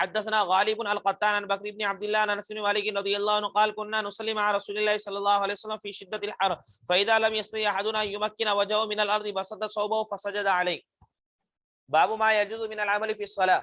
حدثنا غالب القطان عن بكر بن عبد الله عن انس بن مالك رضي الله عنه قال كنا نصلي مع رسول الله صلى الله عليه وسلم في شدة الحر فإذا لم يستطع أحدنا أن يمكن وجهه من الأرض بسط ثوبه فسجد عليه باب ما يجوز من العمل في الصلاة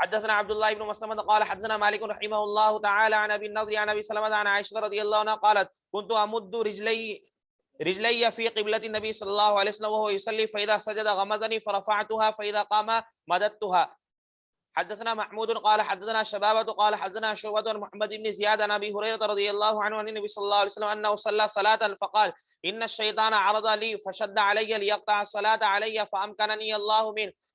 حدثنا عبد الله بن مسلمة قال حدثنا مالك رحمه الله تعالى عن ابي النضر عن ابي سلمة عن عائشة رضي الله عنها قالت كنت امد رجلي في قبلة النبي صلى الله عليه وسلم وهو يصلي فإذا سجد غمزني فرفعتها فإذا قام مددتها حدثنا محمود قال حدثنا شبابة قال حدثنا شعبة عن محمد بن زياد عن ابي هريرة رضي الله عنه عن النبي صلى الله عليه وسلم انه صلى صلاة فقال ان الشيطان عرض لي فشد علي ليقطع الصلاة علي فامكنني الله منه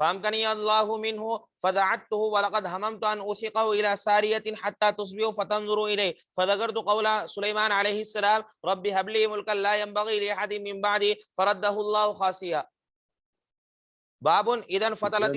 فامكنني الله منه فدعته ولقد هممت ان اوثقه الى ساريه حتى تصبحوا فتنظروا اليه فذكرت قول سليمان عليه السلام رب هب لي ملكا لا ينبغي لاحد من بعدي فرده الله خاسئا باب اذا انفتلت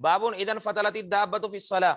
باب اذا انفتلت الدابه في الصلاه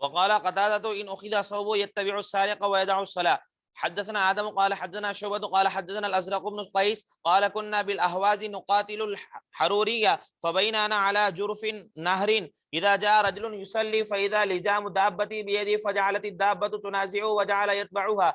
وقال قتادة إن أخذ ثوبه يتبع السارق ويدع الصلاة. حدثنا آدم قال حدثنا شعبة قال حدثنا الأزرق بن قيس قال كنا بالأهواز نقاتل الحرورية فبيننا أنا على جرف نهر إذا جاء رجل يصلي فإذا لجام دابتي بيده فجعلت الدابة تنازعه وجعل يتبعها.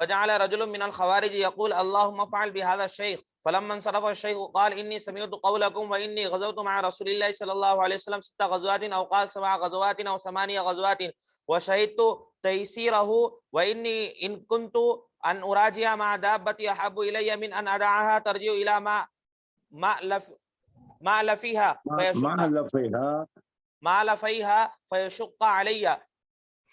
فجعل رجل من الخوارج يقول اللهم افعل بهذا الشيخ. فلما انصرف الشيخ قال إني سمعت قولكم وإني غزوت مع رسول الله صلى الله عليه وسلم 6 غزوات أو قال 7 غزوات أو 8 غزوات وشهدت تيسيره وإني إن كنت أن أراجع مع دابتي أحب إلي من أن أدعها ترجع إلى ما لفيها فيشق علي.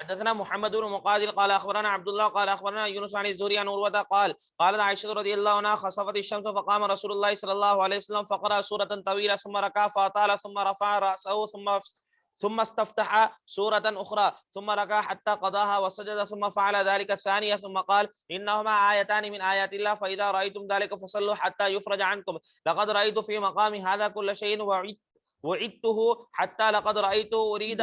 حدثنا محمد بن مقاتل قال اخبرنا عبد الله قال اخبرنا يونس عن الزهري عن عروة قال قالت عائشة رضي الله عنها خسفت الشمس فقام رسول الله صلى الله عليه وسلم فقرأ سورة طويلة ثم ركع فأطال ثم رفع رأسه ثم استفتح سورة أخرى ثم ركع حتى قضاها وسجد ثم فعل ذلك الثانية ثم قال إنهما آيتان من آيات الله فإذا رأيتم ذلك فصلوا حتى يفرج عنكم لقد رأيت في مقام هذا كل شيء وعدته حتى لقد رأيت أريد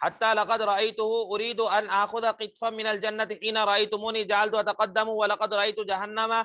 حتى لقد رأيته أريد أن آخذ قطفا من الجنة حين رأيتموني جعلت أتقدم ولقد رأيت جهنم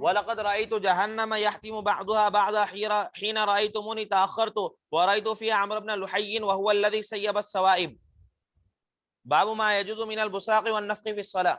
ولقد رأيت جهنم يحتم بعضها بعضا حين رأيتموني تأخرت ورأيت فيها عمرو بن لحي وهو الذي سيب السوائب. باب ما يجوز من البصاق والنفخ في الصلاة.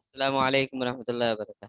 السلام عليكم ورحمة الله وبركاته.